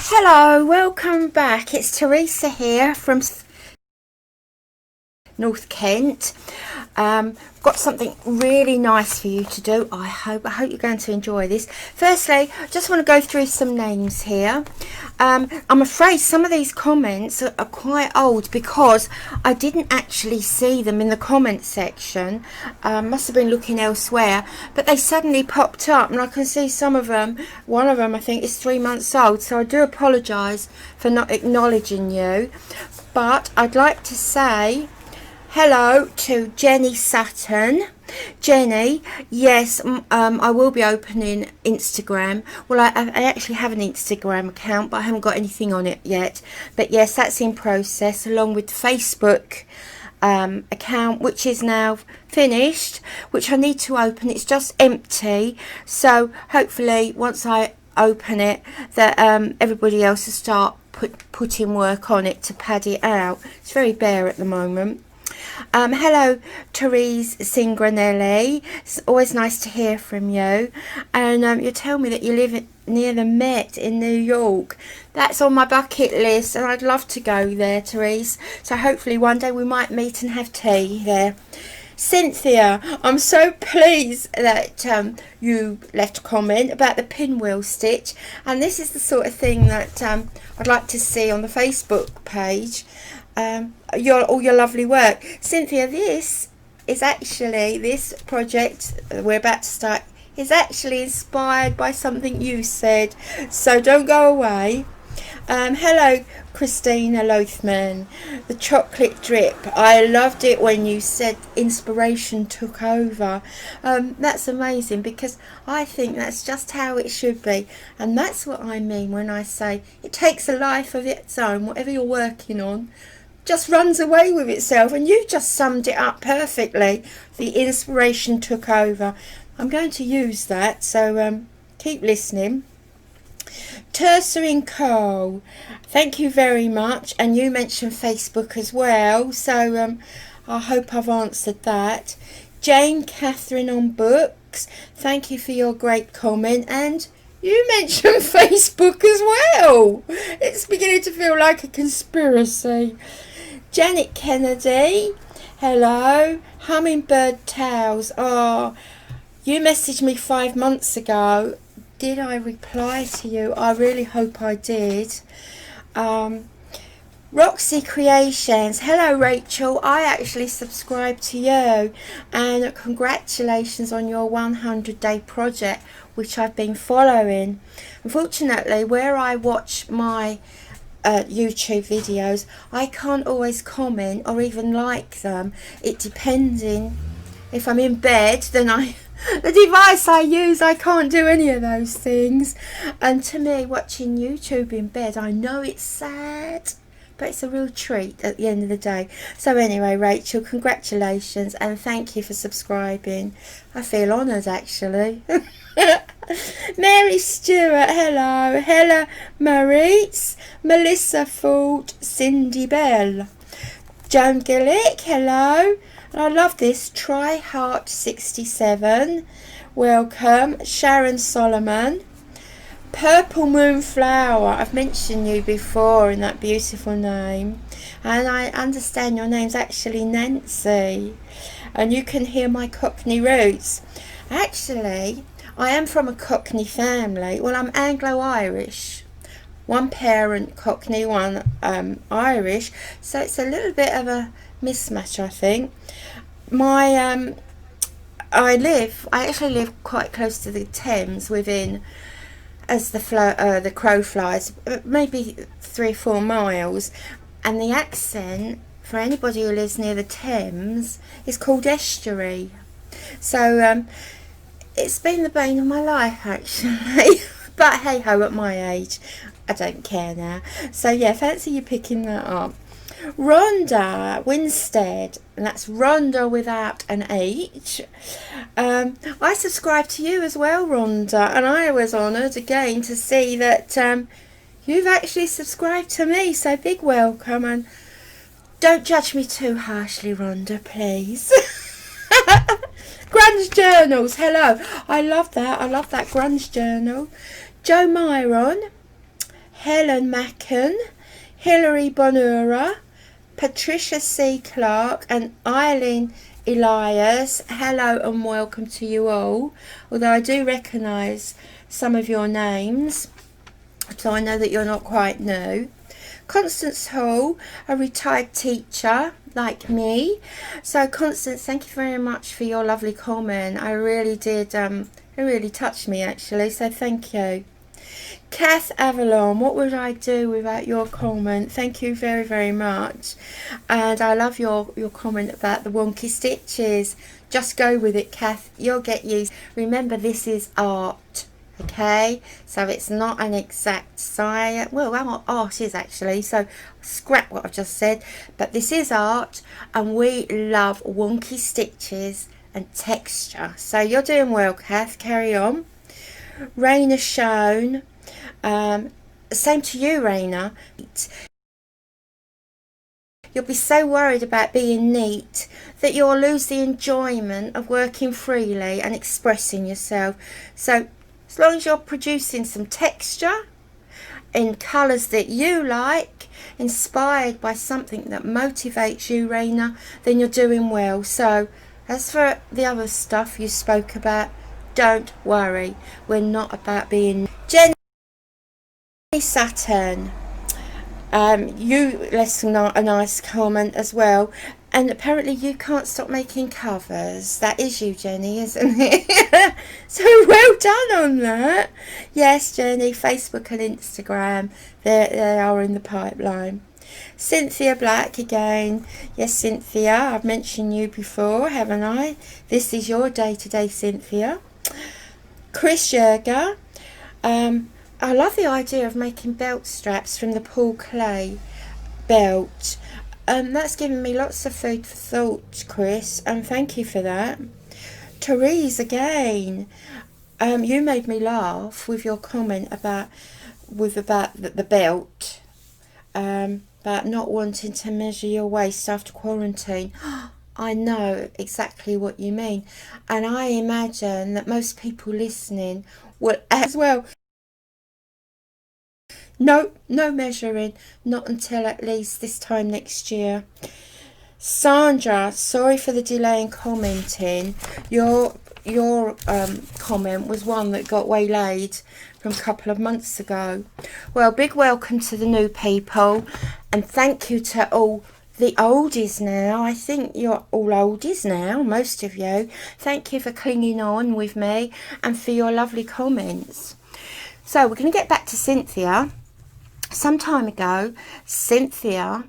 Hello, welcome back. It's Teresa here from North Kent. Got something really nice for you to do. I hope you're going to enjoy this. Firstly, I just want to go through some names here. I'm afraid some of these comments are quite old because I didn't actually see them in the comment section. Must have been looking elsewhere, but they suddenly popped up and I can see some of them. One of them I think is 3 months old, so I do apologise for not acknowledging you, but I'd like to say hello to Jenny Sutton. Jenny, yes, I will be opening Instagram. Well, I actually have an Instagram account, but I haven't got anything on it yet. But yes, that's in process, along with the Facebook account, which is now finished, which I need to open. It's just empty. So hopefully once I open it, that everybody else will start putting work on it to pad it out. It's very bare at the moment. Hello, Teresa Singranelli. It's always nice to hear from you. And you tell me that you live near the Met in New York. That's on my bucket list, and I'd love to go there, Teresa. So hopefully one day we might meet and have tea there. Cynthia, I'm so pleased that you left a comment about the pinwheel stitch, and this is the sort of thing that I'd like to see on the Facebook page. All your lovely work, Cynthia. This project we're about to start is actually inspired by something you said, so don't go away. Hello, Christina Lothman. The chocolate drip, I loved it when you said inspiration took over. That's amazing, because I think that's just how it should be, and that's what I mean when I say it takes a life of its own. Whatever you're working on just runs away with itself, and you just summed it up perfectly. The inspiration took over. I'm going to use that, so keep listening. Teresa and Co, thank you very much, and you mentioned Facebook as well, so I hope I've answered that. Jane Catherine on books, thank you for your great comment, and you mentioned Facebook as well. It's beginning to feel like a conspiracy. Janet Kennedy, hello. Hummingbird towels. Oh, you messaged me 5 months ago. Did I reply to you? I really hope I did. Roxy Creations, hello Rachel. I actually subscribed to you, and congratulations on your 100-day project, which I've been following. Unfortunately, where I watch my YouTube videos, I can't always comment or even like them. It depending if I'm in bed, then the device I use, I can't do any of those things. And to me, watching YouTube in bed, I know it's sad, but it's a real treat at the end of the day. So anyway, Rachel, congratulations, and thank you for subscribing. I feel honoured, actually. Mary Stewart, hello. Hella Maurice, Melissa Ford, Cindy Bell. Joan Gillick, hello. And I love this. Try Heart 67, welcome. Sharon Solomon. Purple Moonflower, I've mentioned you before in that beautiful name, and I understand your name's actually Nancy, and you can hear my Cockney roots. Actually, I am from a Cockney family. Well, I'm Anglo-Irish, one parent Cockney, one Irish, so it's a little bit of a mismatch, I think. I actually live quite close to the Thames, within, as the crow flies, maybe 3 or 4 miles, and the accent for anybody who lives near the Thames is called estuary. So it's been the bane of my life, actually. But hey ho, at my age, I don't care now. So yeah, fancy you picking that up. Rhonda Winstead, and that's Rhonda without an H. I subscribe to you as well, Rhonda, and I was honoured again to see that you've actually subscribed to me, so big welcome, and don't judge me too harshly, Rhonda, please. Grunge Journals, hello. I love that. Grunge Journal. Joe Myron, Helen Macken, Hilary Bonura, Patricia C. Clark and Eileen Elias. Hello and welcome to you all, although I do recognise some of your names, so I know that you're not quite new. Constance Hall, a retired teacher like me. So Constance, thank you very much for your lovely comment. I really did, it really touched me actually, so thank you. Kath Avalon, what would I do without your comment? Thank you very, very much. And I love your comment about the wonky stitches. Just go with it, Kath. You'll get used. Remember, this is art, okay? So it's not an exact science. Well, art is actually. So scrap what I've just said. But this is art, and we love wonky stitches and texture. So you're doing well, Kath. Carry on. Raina Shown. Same to you, Raina. You'll be so worried about being neat that you'll lose the enjoyment of working freely and expressing yourself. So as long as you're producing some texture in colours that you like, inspired by something that motivates you, Raina, then you're doing well. So as for the other stuff you spoke about, don't worry. We're not about being... Jenny Saturn, you left a nice comment as well, and apparently you can't stop making covers. That is you, Jenny, isn't it? So well done on that. Yes, Jenny, Facebook and Instagram, they are in the pipeline. Cynthia Black again. Yes, Cynthia, I've mentioned you before, haven't I? This is your day today, Cynthia. Chris Yerger, I love the idea of making belt straps from the Paul Clay belt. That's given me lots of food for thought, Chris, and thank you for that. Teresa again, you made me laugh with your comment about the belt, about not wanting to measure your waist after quarantine. I know exactly what you mean, and I imagine that most people listening will as well. No measuring, not until at least this time next year. Sandra, sorry for the delay in commenting. Your comment was one that got waylaid from a couple of months ago. Well, big welcome to the new people, and thank you to all the oldies now. I think you're all oldies now, most of you. Thank you for clinging on with me and for your lovely comments. So we're going to get back to Cynthia. Some time ago, Cynthia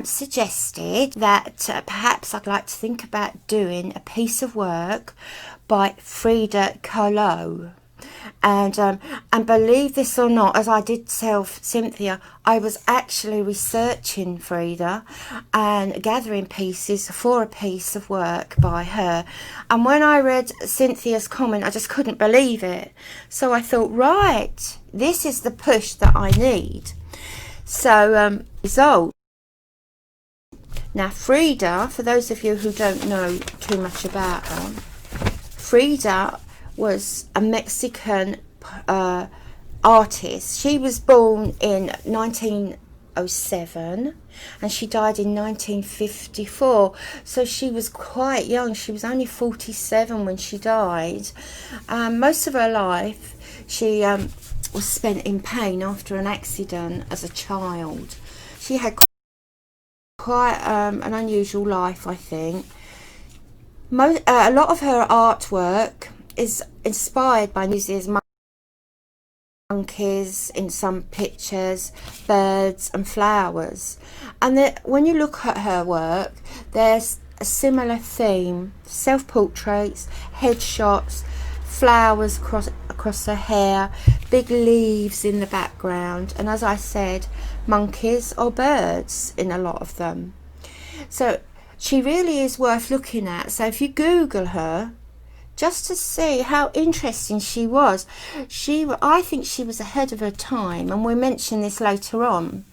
suggested that perhaps I'd like to think about doing a piece of work by Frida Kahlo. And believe this or not, as I did tell Cynthia, I was actually researching Frida and gathering pieces for a piece of work by her. And when I read Cynthia's comment, I just couldn't believe it. So I thought, right, this is the push that I need. So, result. Now, Frida, for those of you who don't know too much about her, Frida was a Mexican artist. She was born in 1907 and she died in 1954, so she was quite young. She was only 47 when she died. Most of her life she was spent in pain after an accident as a child. She had quite an unusual life, I think. A lot of her artwork is inspired by museums, monkeys in some pictures, birds and flowers. And when you look at her work, there's a similar theme: self-portraits, headshots, flowers across her hair, big leaves in the background, and as I said, monkeys or birds in a lot of them. So she really is worth looking at. So if you Google her, just to see how interesting she was. I think she was ahead of her time, and we'll mention this later on,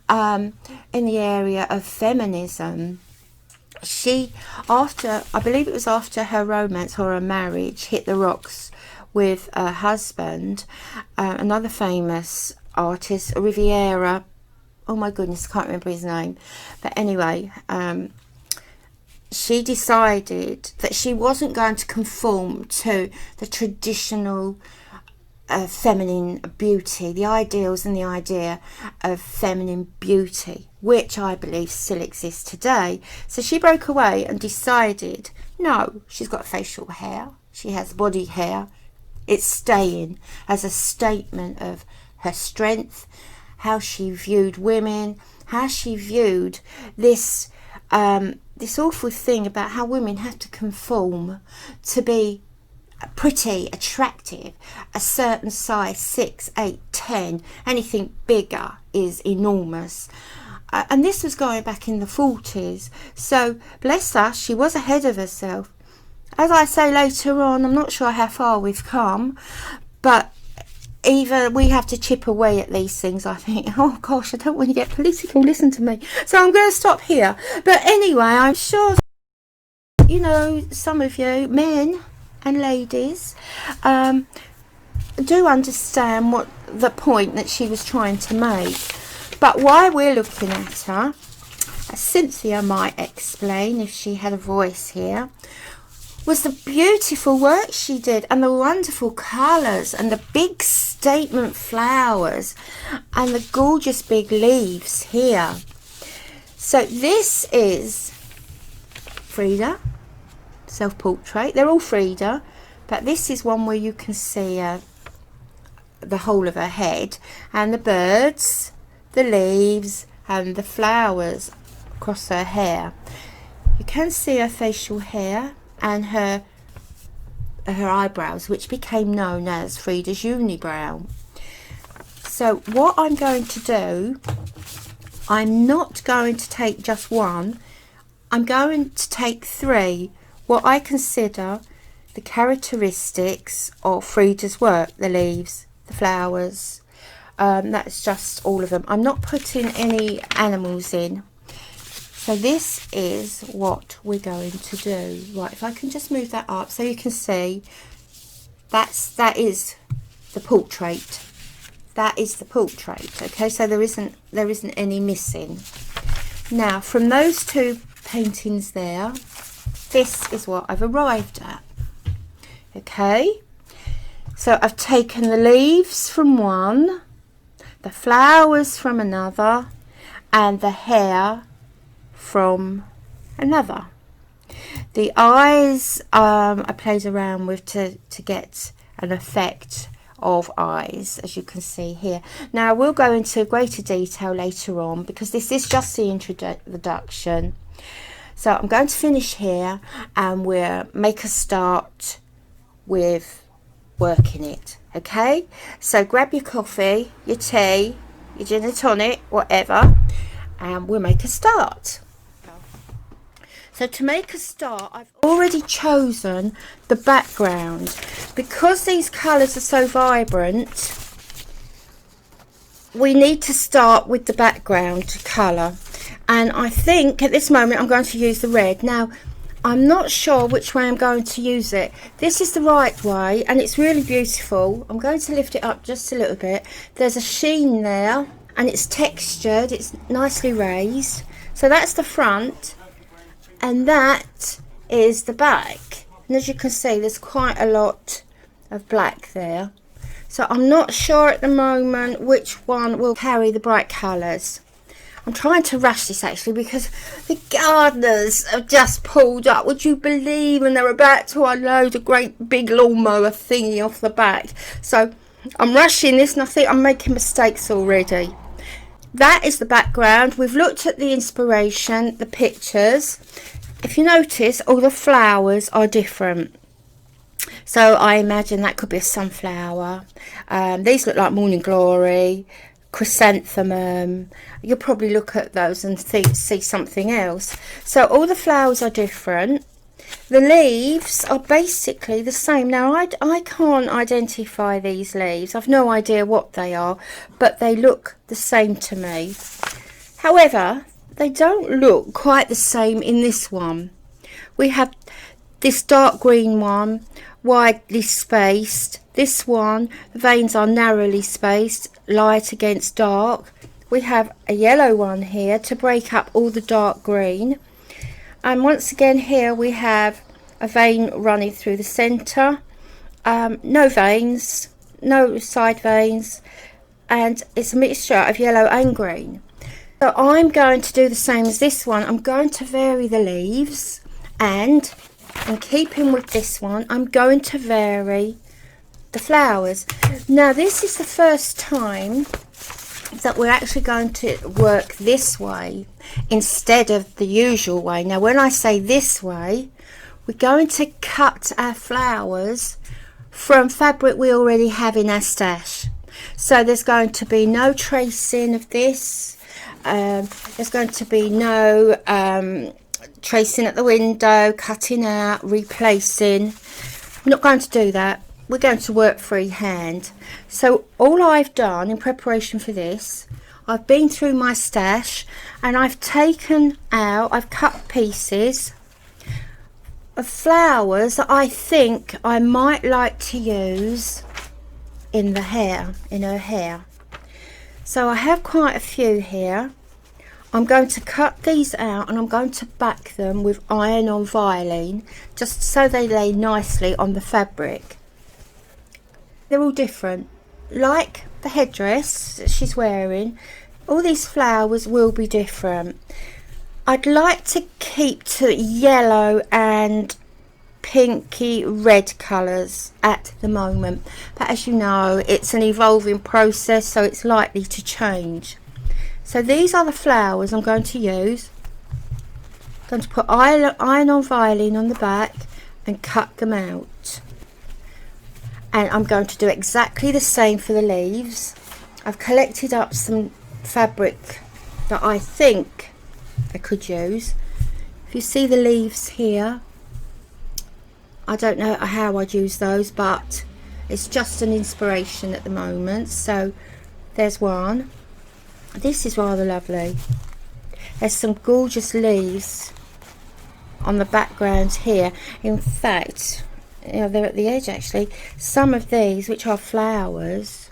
in the area of feminism. She, I believe it was after her romance or her marriage hit the rocks with her husband, another famous artist, Riviera. Oh my goodness, I can't remember his name. But anyway, she decided that she wasn't going to conform to the traditional feminine beauty, the ideals and the idea of feminine beauty, which I believe still exists today. So she broke away and decided, no, she's got facial hair, she has body hair, it's staying as a statement of her strength, how she viewed women, how she viewed this this awful thing about how women have to conform to be pretty, attractive, a certain size, 6, 8, 10. Anything bigger is enormous. And this was going back in the 40s. So bless her, she was ahead of herself. As I say later on, I'm not sure how far we've come, but either we have to chip away at these things. I think, oh gosh, I don't want to get political, listen to me. So I'm going to stop here. But anyway, I'm sure, you know, some of you, men and ladies, do understand what the point that she was trying to make. But why we're looking at her, as Cynthia might explain if she had a voice here, was the beautiful work she did and the wonderful colours and the big statement flowers and the gorgeous big leaves here. So this is Frida self-portrait. They're all Frida, but this is one where you can see the whole of her head and the birds, the leaves and the flowers across her hair. You can see her facial hair and her eyebrows, which became known as Frida's unibrow. So what I'm going to do, I'm not going to take just one, I'm going to take 3, what I consider the characteristics of Frida's work, the leaves, the flowers, that's just all of them. I'm not putting any animals in. So this is what we're going to do. Right, if I can just move that up so you can see, that is the portrait. That is the portrait. Okay, so there isn't any missing. Now from those 2 paintings there, this is what I've arrived at. Okay, so I've taken the leaves from one, the flowers from another, and the hair from another. The eyes I played around with to get an effect of eyes, as you can see here. Now we'll go into greater detail later on because this is just the introduction. So I'm going to finish here and we'll make a start with working it. Okay, so grab your coffee, your tea, your gin and tonic, whatever, and we'll make a start. So to make a start, I've already chosen the background. Because these colours are so vibrant, we need to start with the background colour. And I think at this moment I'm going to use the red. Now, I'm not sure which way I'm going to use it. This is the right way and it's really beautiful. I'm going to lift it up just a little bit. There's a sheen there and it's textured, it's nicely raised. So that's the front. And that is the back, and as you can see there's quite a lot of black there, so I'm not sure at the moment which one will carry the bright colours. I'm trying to rush this actually because the gardeners have just pulled up, would you believe, and they're about to unload a great big lawnmower thingy off the back, so I'm rushing this and I think I'm making mistakes already. That is the background. We've looked at the inspiration, the pictures. If you notice, all the flowers are different. So I imagine that could be a sunflower. These look like morning glory, chrysanthemum. You'll probably look at those and see something else. So all the flowers are different. The leaves are basically the same. Now I can't identify these leaves. I've no idea what they are, but they look the same to me. However, they don't look quite the same in this one. We have this dark green one, widely spaced. This one, the veins are narrowly spaced, light against dark. We have a yellow one here to break up all the dark green. And once again here we have a vein running through the centre. No veins, no side veins, and it's a mixture of yellow and green. So I'm going to do the same as this one. I'm going to vary the leaves, and in keeping with this one, I'm going to vary the flowers. Now this is the first time that we're actually going to work this way instead of the usual way. Now when I say this way, we're going to cut our flowers from fabric we already have in our stash. So there's going to be no tracing of this. There's going to be no tracing at the window, cutting out, replacing. We're not going to do that. We're going to work freehand. So all I've done in preparation for this, I've been through my stash and I've taken out, I've cut pieces of flowers that I think I might like to use in the hair, in her hair. So I have quite a few here. I'm going to cut these out and I'm going to back them with iron-on violin just so they lay nicely on the fabric. They're all different. Like the headdress that she's wearing, all these flowers will be different. I'd like to keep to yellow and pinky red colours at the moment, but as you know, it's an evolving process, so it's likely to change. So these are the flowers I'm going to use. I'm going to put iron-on violin on the back and cut them out. And I'm going to do exactly the same for the leaves. I've collected up some fabric that I think I could use. If you see the leaves here, I don't know how I'd use those, but it's just an inspiration at the moment. So there's one. This is rather lovely. There's some gorgeous leaves on the background here. In fact, you know, they're at the edge actually. Some of these, which are flowers,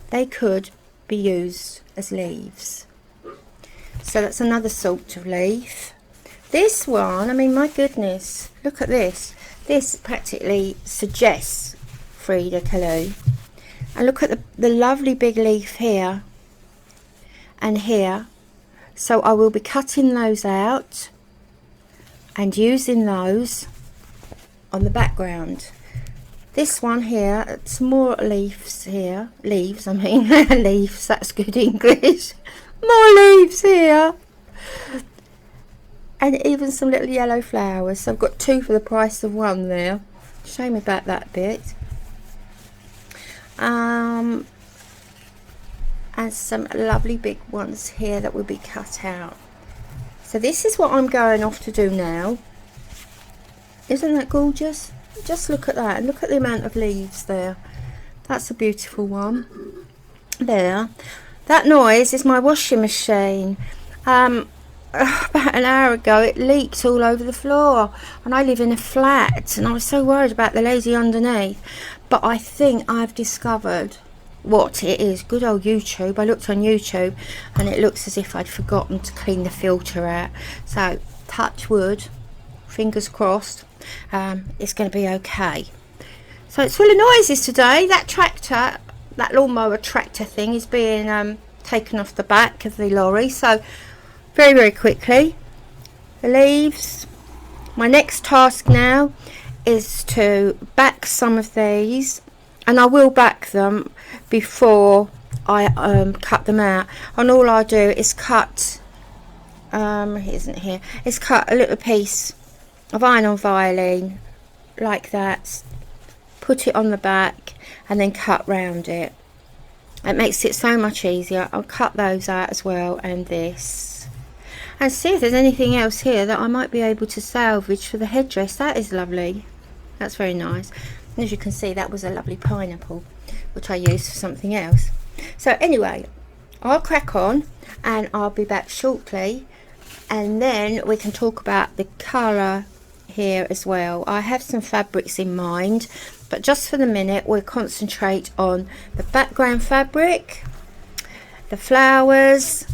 they could be used as leaves. So that's another sort of leaf. This one, I mean, my goodness, look at this. This practically suggests Frida Kahlo. And look at the lovely big leaf here and here. So I will be cutting those out and using those on the background. This one here, it's more leaves here. Leaves, I mean, leaves, that's good English. More leaves here. And even some little yellow flowers. So I've got two for the price of one there. Shame about that bit. And some lovely big ones here that will be cut out. So this is what I'm going off to do now. Isn't that gorgeous? Just look at that, and look at the amount of leaves there. That's a beautiful one. There. That noise is my washing machine. About an hour ago it leaked all over the floor, and I live in a flat and I was so worried about the lady underneath, but I think I've discovered what it is. Good old YouTube. I looked on YouTube and it looks as if I'd forgotten to clean the filter out, so touch wood, fingers crossed, it's going to be okay. So it's full of noises today. That tractor, that lawnmower tractor thing, is being taken off the back of the lorry. So very quickly, the leaves. My next task now is to back some of these, and I will back them before I cut them out. And all I do is cut it isn't here, is cut a little piece of iron-on violin like that, put it on the back and then cut round it. It makes it so much easier. I'll cut those out as well, and this, and see if there's anything else here that I might be able to salvage for the headdress. That is lovely. That's very nice. And as you can see, that was a lovely pineapple which I used for something else. So anyway, I'll crack on and I'll be back shortly, and then we can talk about the colour here as well. I have some fabrics in mind but just for the minute we'll concentrate on the background fabric, the flowers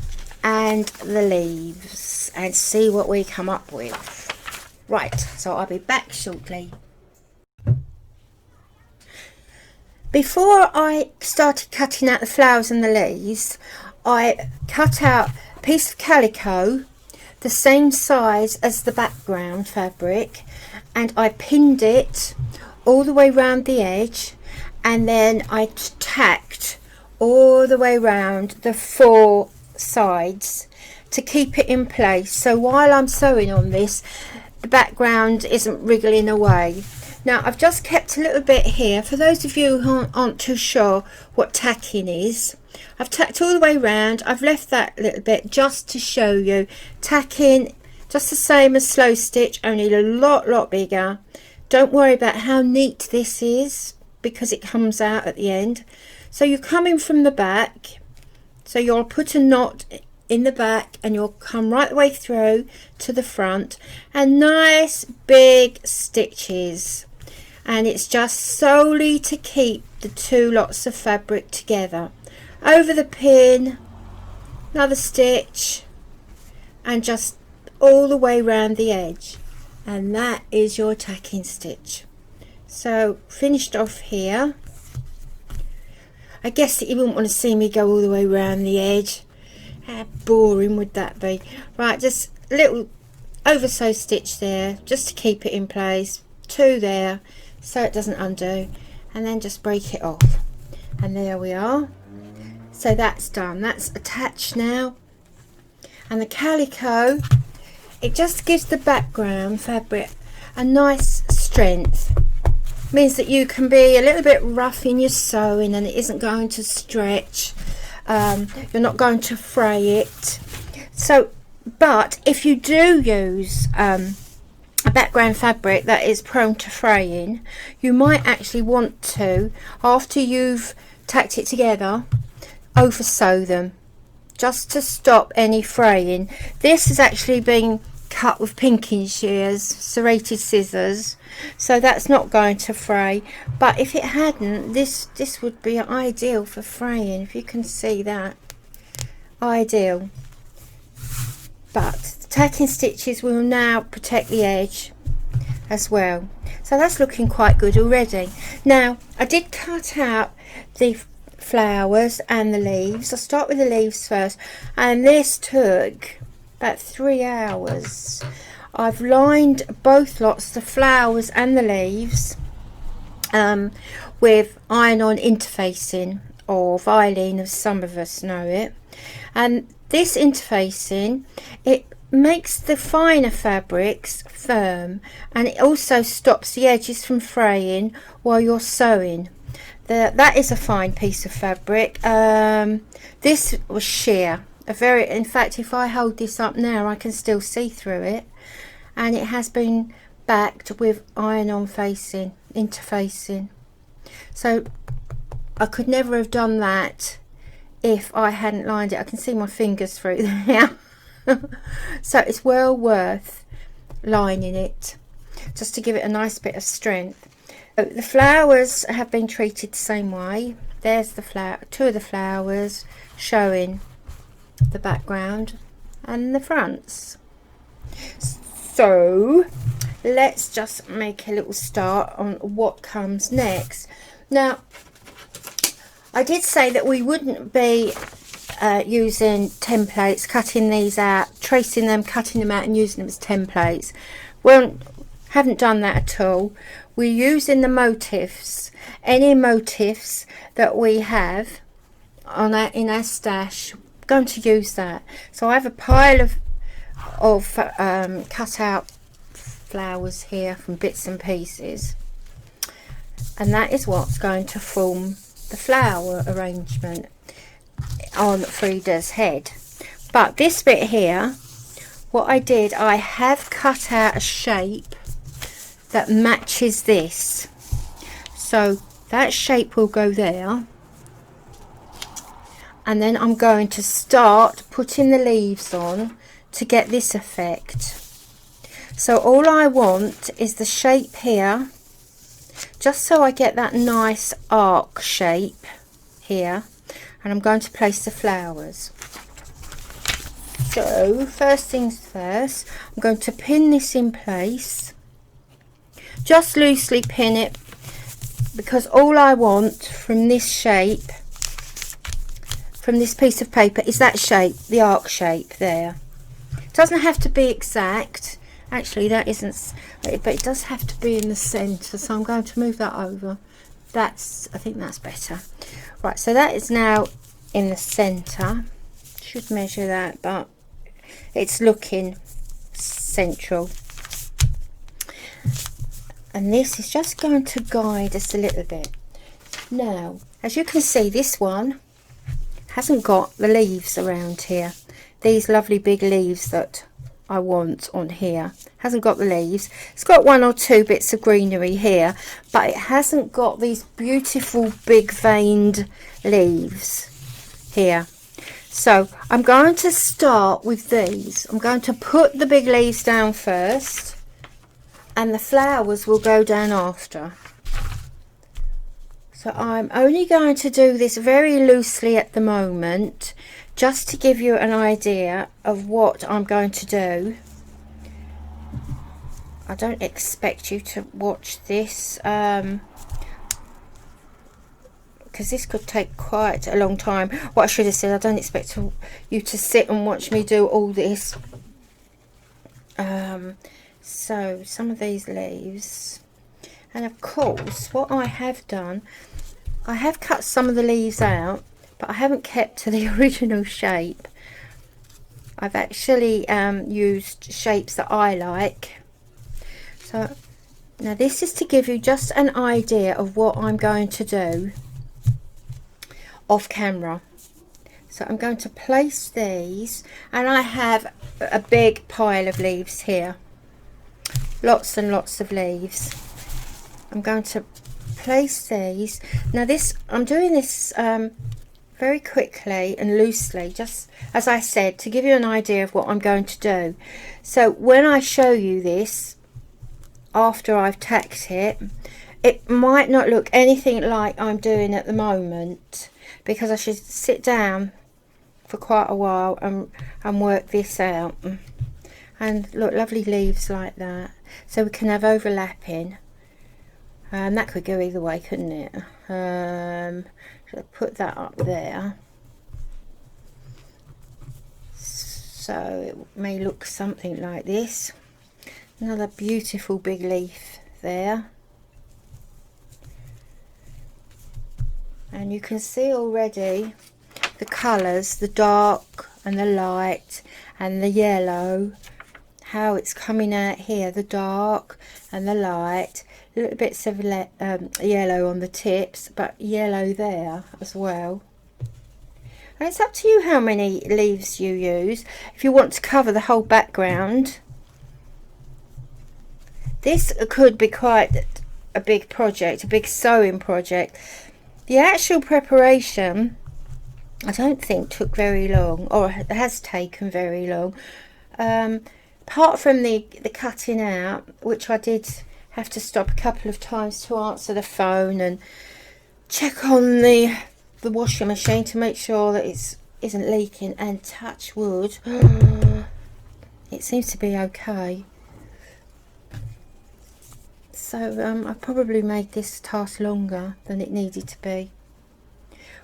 and the leaves, and see what we come up with. Right, so I'll be back shortly. Before I started cutting out the flowers and the leaves, I cut out a piece of calico the same size as the background fabric, and I pinned it all the way around the edge, and then I tacked all the way around the 4 sides to keep it in place. So while I'm sewing on this, the background isn't wriggling away. Now I've just kept a little bit here for those of you who aren't too sure what tacking is. I've tacked all the way around. I've left that little bit just to show you. Tacking, just the same as slow stitch, only a lot bigger. Don't worry about how neat this is because it comes out at the end. So you're coming from the back, so you'll put a knot in the back and you'll come right the way through to the front, and nice big stitches, and it's just solely to keep the 2 lots of fabric together. Over the pin, another stitch, and just all the way around the edge, and that is your tacking stitch. So finished off here. I guess that you wouldn't want to see me go all the way around the edge. How boring would that be? Right, just a little over sew stitch there just to keep it in place, 2 there so it doesn't undo, and then just break it off, and there we are. So that's done, that's attached now. And the calico, it just gives the background fabric a nice strength. Means that you can be a little bit rough in your sewing and it isn't going to stretch. You're not going to fray it. So, but if you do use a background fabric that is prone to fraying, you might actually want to, after you've tacked it together, over sew them just to stop any fraying. This has actually been cut with pinking shears, serrated scissors, so that's not going to fray. But if it hadn't, this would be ideal for fraying, if you can see that. Ideal. But the tacking stitches will now protect the edge as well, so that's looking quite good already. Now I did cut out the flowers and the leaves. I'll start with the leaves first, and this took about 3 hours. I've lined both lots, the flowers and the leaves, with iron-on interfacing, or violin as some of us know it. And this interfacing, it makes the finer fabrics firm, and it also stops the edges from fraying while you're sewing. That is a fine piece of fabric. This was sheer. In fact, if I hold this up now, I can still see through it, and it has been backed with iron-on interfacing. So I could never have done that if I hadn't lined it. I can see my fingers through there. So it's well worth lining it just to give it a nice bit of strength. The flowers have been treated the same way. There's the flower, 2 of the flowers showing the background and the fronts. So let's just make a little start on what comes next. Now I did say that we wouldn't be using templates, cutting these out, tracing them, cutting them out and using them as templates. Well, haven't done that at all. We're using the motifs, any motifs that we have in our stash. I'm going to use that. So I have a pile of cut out flowers here from bits and pieces, and that is what's going to form the flower arrangement on Frida's head. But this bit here, what I did, I have cut out a shape that matches this, so that shape will go there, and then I'm going to start putting the leaves on to get this effect. So all I want is the shape here just so I get that nice arc shape here, and I'm going to place the flowers. So first things first, I'm going to pin this in place, just loosely pin it, because all I want from this shape, from this piece of paper, is that shape, the arc shape there. It doesn't have to be exact, actually that isn't, but it does have to be in the center, so I'm going to move that over. I think that's better. Right, so that is now in the center. Should measure that, but it's looking central. And this is just going to guide us a little bit. Now, as you can see, this one hasn't got the leaves around here. These lovely big leaves that I want on here. Hasn't got the leaves. It's got one or two bits of greenery here, but it hasn't got these beautiful big veined leaves here. So I'm going to start with these. I'm going to put the big leaves down first, and the flowers will go down after. So I'm only going to do this very loosely at the moment, just to give you an idea of what I'm going to do. I don't expect you to watch this, because this could take quite a long time. What I should have said, I don't expect you to sit and watch me do all this. So some of these leaves, and of course what I have done, I have cut some of the leaves out, but I haven't kept to the original shape. I've actually used shapes that I like. So now this is to give you just an idea of what I'm going to do off camera. So I'm going to place these, and I have a big pile of leaves here, lots and lots of leaves. I'm going to place these. Now this, I'm doing this very quickly and loosely, just as I said, to give you an idea of what I'm going to do. So when I show you this after I've tacked it, it might not look anything like I'm doing at the moment, because I should sit down for quite a while and work this out. And look, lovely leaves like that, so we can have overlapping. That could go either way, couldn't it? Should I put that up there, so it may look something like this. Another beautiful big leaf there, and you can see already the colours, the dark and the light and the yellow, how it's coming out here, the dark and the light, little bits of yellow on the tips, but yellow there as well. And it's up to you how many leaves you use. If you want to cover the whole background, this could be quite a big project, a big sewing project. The actual preparation, I don't think took very long, or it has taken very long, apart from the cutting out, which I did have to stop a couple of times to answer the phone and check on the washing machine to make sure that it isn't leaking, and touch wood, it seems to be okay. So I probably made this task longer than it needed to be.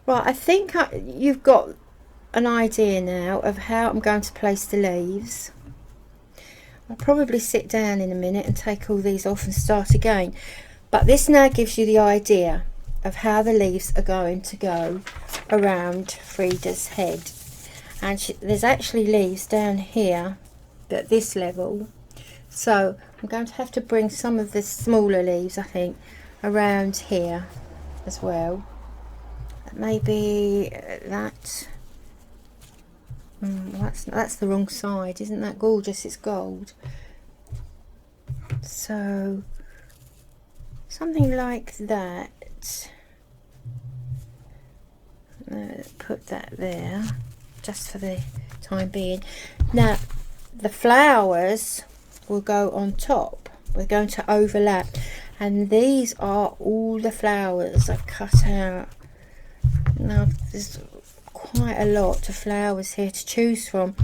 Right, I think you've got an idea now of how I'm going to place the leaves. I'll probably sit down in a minute and take all these off and start again, but this now gives you the idea of how the leaves are going to go around Frida's head. And there's actually leaves down here at this level, so I'm going to have to bring some of the smaller leaves, I think, around here as well. Maybe that. That's the wrong side. Isn't that gorgeous? It's gold. So something like that. Put that there just for the time being. Now the flowers will go on top. We're going to overlap, And these are all the flowers I've cut out. Now there's quite a lot of flowers here to choose from,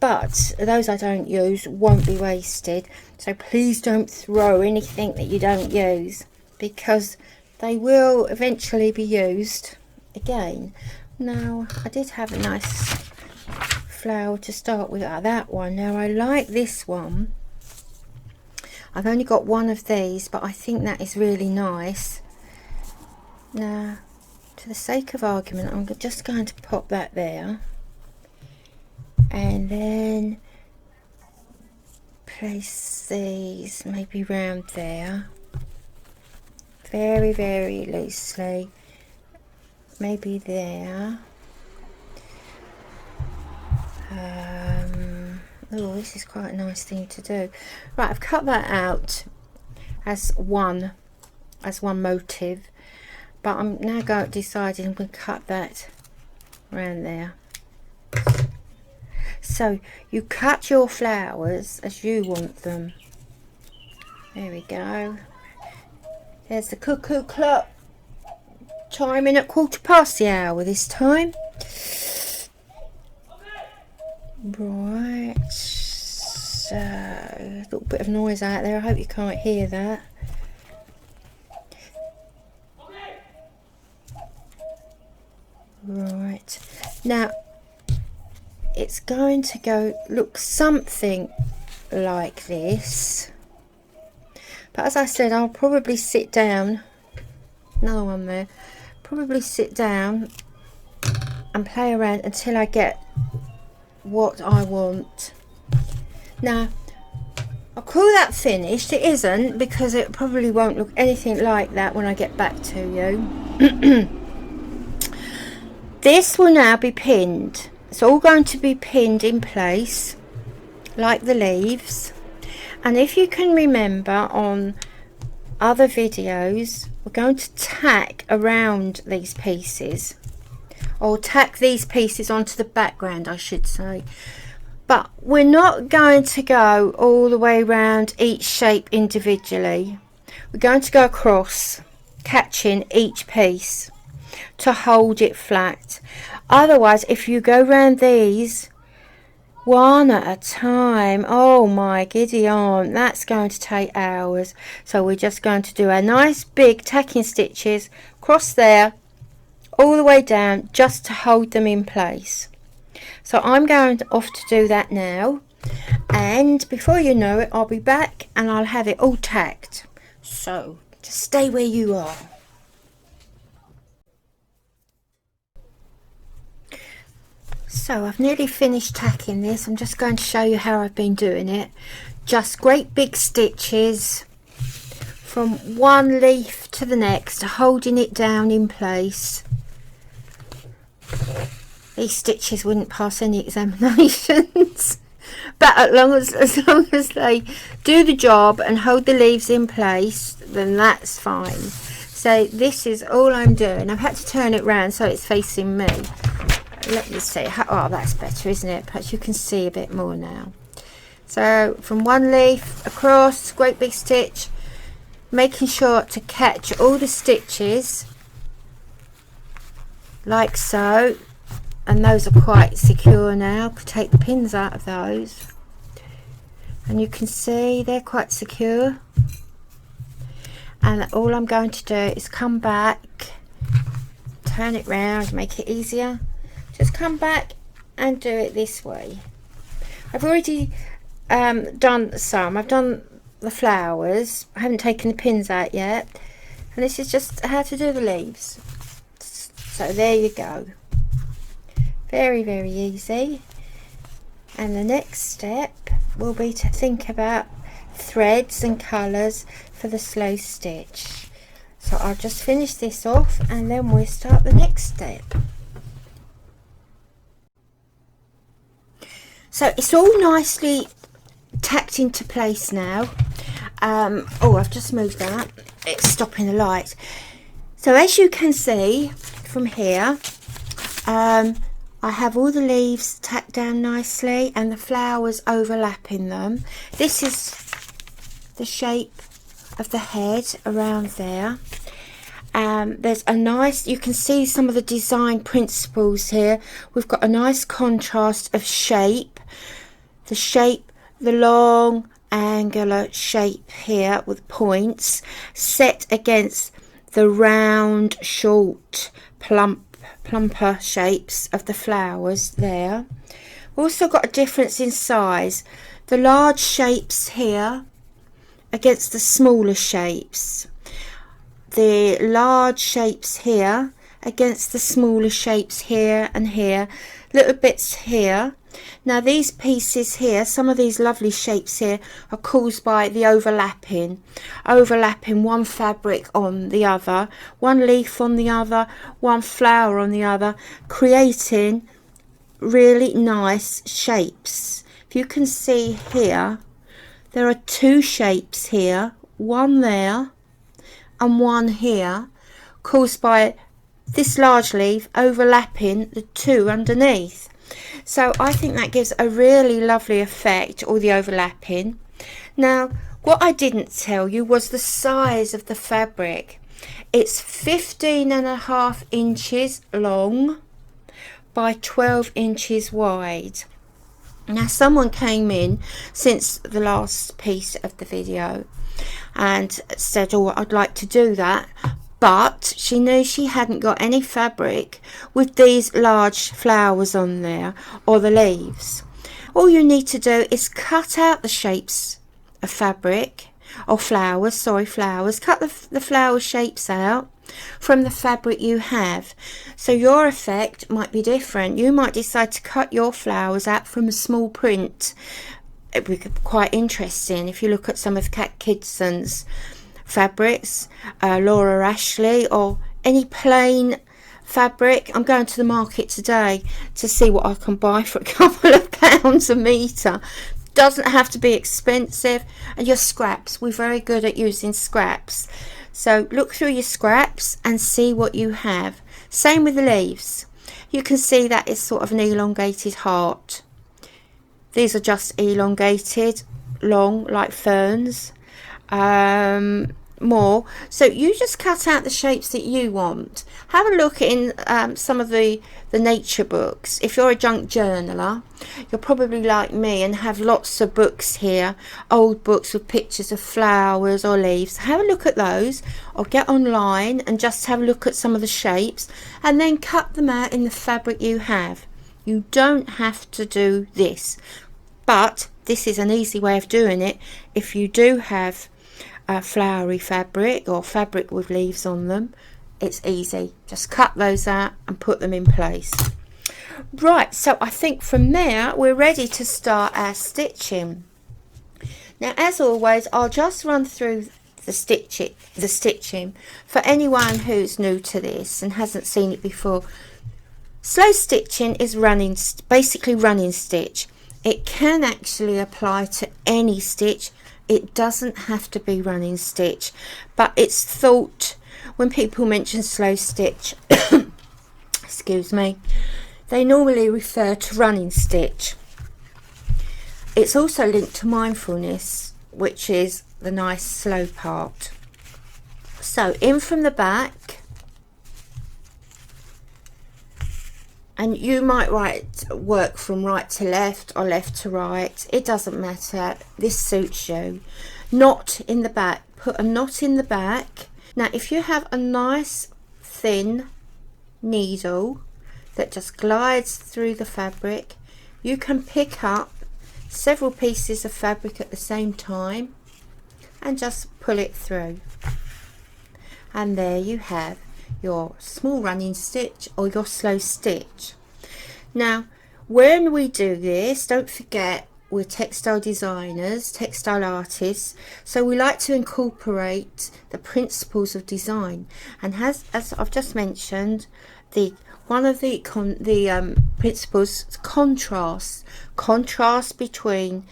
but those I don't use won't be wasted, so please don't throw anything that you don't use, because they will eventually be used again. Now I did have a nice flower to start with, that one. Now I like this one. I've only got one of these, but I think that is really nice. Now, for the sake of argument, I'm just going to pop that there, and then place these maybe round there, very, very loosely, maybe there. Oh, this is quite a nice thing to do. Right, I've cut that out as one motive, but I'm now deciding I'm going to cut that around there. So you cut your flowers as you want them. There we go. There's the cuckoo clock chiming at 1/4 the hour this time. Right, so a little bit of noise out there. I hope you can't hear that. Right, now it's going to go look something like this, but as I said, I'll probably sit down, another one there, probably sit down and play around until I get what I want. Now I'll call that finished. It isn't, because it probably won't look anything like that when I get back to you. This will now be pinned. It's all going to be pinned in place like the leaves, and if you can remember on other videos, we're going to tack around these pieces, or tack these pieces onto the background, I should say, but we're not going to go all the way around each shape individually. We're going to go across, catching each piece to hold it flat. Otherwise, if you go round these one at a time, oh my giddy aunt, that's going to take hours. So we're just going to do a nice big tacking stitches across there all the way down, just to hold them in place. So I'm going off to do that now, and before you know it, I'll be back and I'll have it all tacked. So just stay where you are. So I've nearly finished tacking this. I'm just going to show you how I've been doing it. Just great big stitches from one leaf to the next, holding it down in place. These stitches wouldn't pass any examinations, but as long as they do the job and hold the leaves in place, then that's fine. So this is all I'm doing. I've had to turn it round so it's facing me. Let me see. Oh, that's better, isn't it? Perhaps you can see a bit more now. So from one leaf across, great big stitch, making sure to catch all the stitches like so, and those are quite secure now. Could take the pins out of those, and you can see they're quite secure. And all I'm going to do is come back, turn it round, make it easier. Just come back and do it this way. I've already done some. I've done the flowers. I haven't taken the pins out yet, and this is just how to do the leaves. So there you go. Very, very easy. And the next step will be to think about threads and colours for the slow stitch. So I'll just finish this off and then we'll start the next step. So it's all nicely tacked into place now. Oh, I've just moved that. It's stopping the light. So as you can see from here, I have all the leaves tacked down nicely and the flowers overlapping them. This is the shape of the head around there. There's a nice, you can see some of the design principles here. We've got a nice contrast of shape, the long angular shape here with points set against the round, short, plumper shapes of the flowers there. We've also got a difference in size. The large shapes here against the smaller shapes. The large shapes here against the smaller shapes here and here. Little bits here. Now these pieces here, some of these lovely shapes here are caused by the overlapping one fabric on the other, one leaf on the other, one flower on the other, creating really nice shapes. If you can see here, there are two shapes here, one there and one here, caused by this large leaf overlapping the two underneath. So I think that gives a really lovely effect, all the overlapping. Now what I didn't tell you was the size of the fabric. It's 15.5 inches long by 12 inches wide. Now someone came in since the last piece of the video and said, oh, I'd like to do that, but she knew she hadn't got any fabric with these large flowers on there or the leaves. All you need to do is cut out the shapes of fabric or flowers, cut the flower shapes out from the fabric you have. So your effect might be different. You might decide to cut your flowers out from a small print. It would be quite interesting if you look at some of Kat Kidson's fabrics, Laura Ashley, or any plain fabric. I'm going to the market today to see what I can buy for a couple of pounds a metre. Doesn't have to be expensive. And your scraps, we're very good at using scraps, so look through your scraps and see what you have. Same with the leaves. You can see that it's sort of an elongated heart. These are just elongated, long, like ferns. More. So you just cut out the shapes that you want. Have a look in some of the nature books. If you're a junk journaler, you're probably like me and have lots of books here, old books with pictures of flowers or leaves. Have a look at those, or get online and just have a look at some of the shapes and then cut them out in the fabric you have. You don't have to do this, but this is an easy way of doing it. If you do have flowery fabric or fabric with leaves on them, it's easy. Just cut those out and put them in place. Right, so I think from there we're ready to start our stitching. Now as always, I'll just run through the stitching for anyone who's new to this and hasn't seen it before. Slow stitching is basically running stitch. It can actually apply to any stitch. It doesn't have to be running stitch, but it's thought when people mention slow stitch excuse me, they normally refer to running stitch. It's also linked to mindfulness, which is the nice slow part. So in from the back, and you might work from right to left or left to right, it doesn't matter, this suits you. Knot in the back, put a knot in the back. Now if you have a nice thin needle that just glides through the fabric, you can pick up several pieces of fabric at the same time and just pull it through, and there you have your small running stitch or your slow stitch. Now when we do this, don't forget we're textile designers, textile artists, so we like to incorporate the principles of design, and as I've just mentioned, one of the principles is contrast between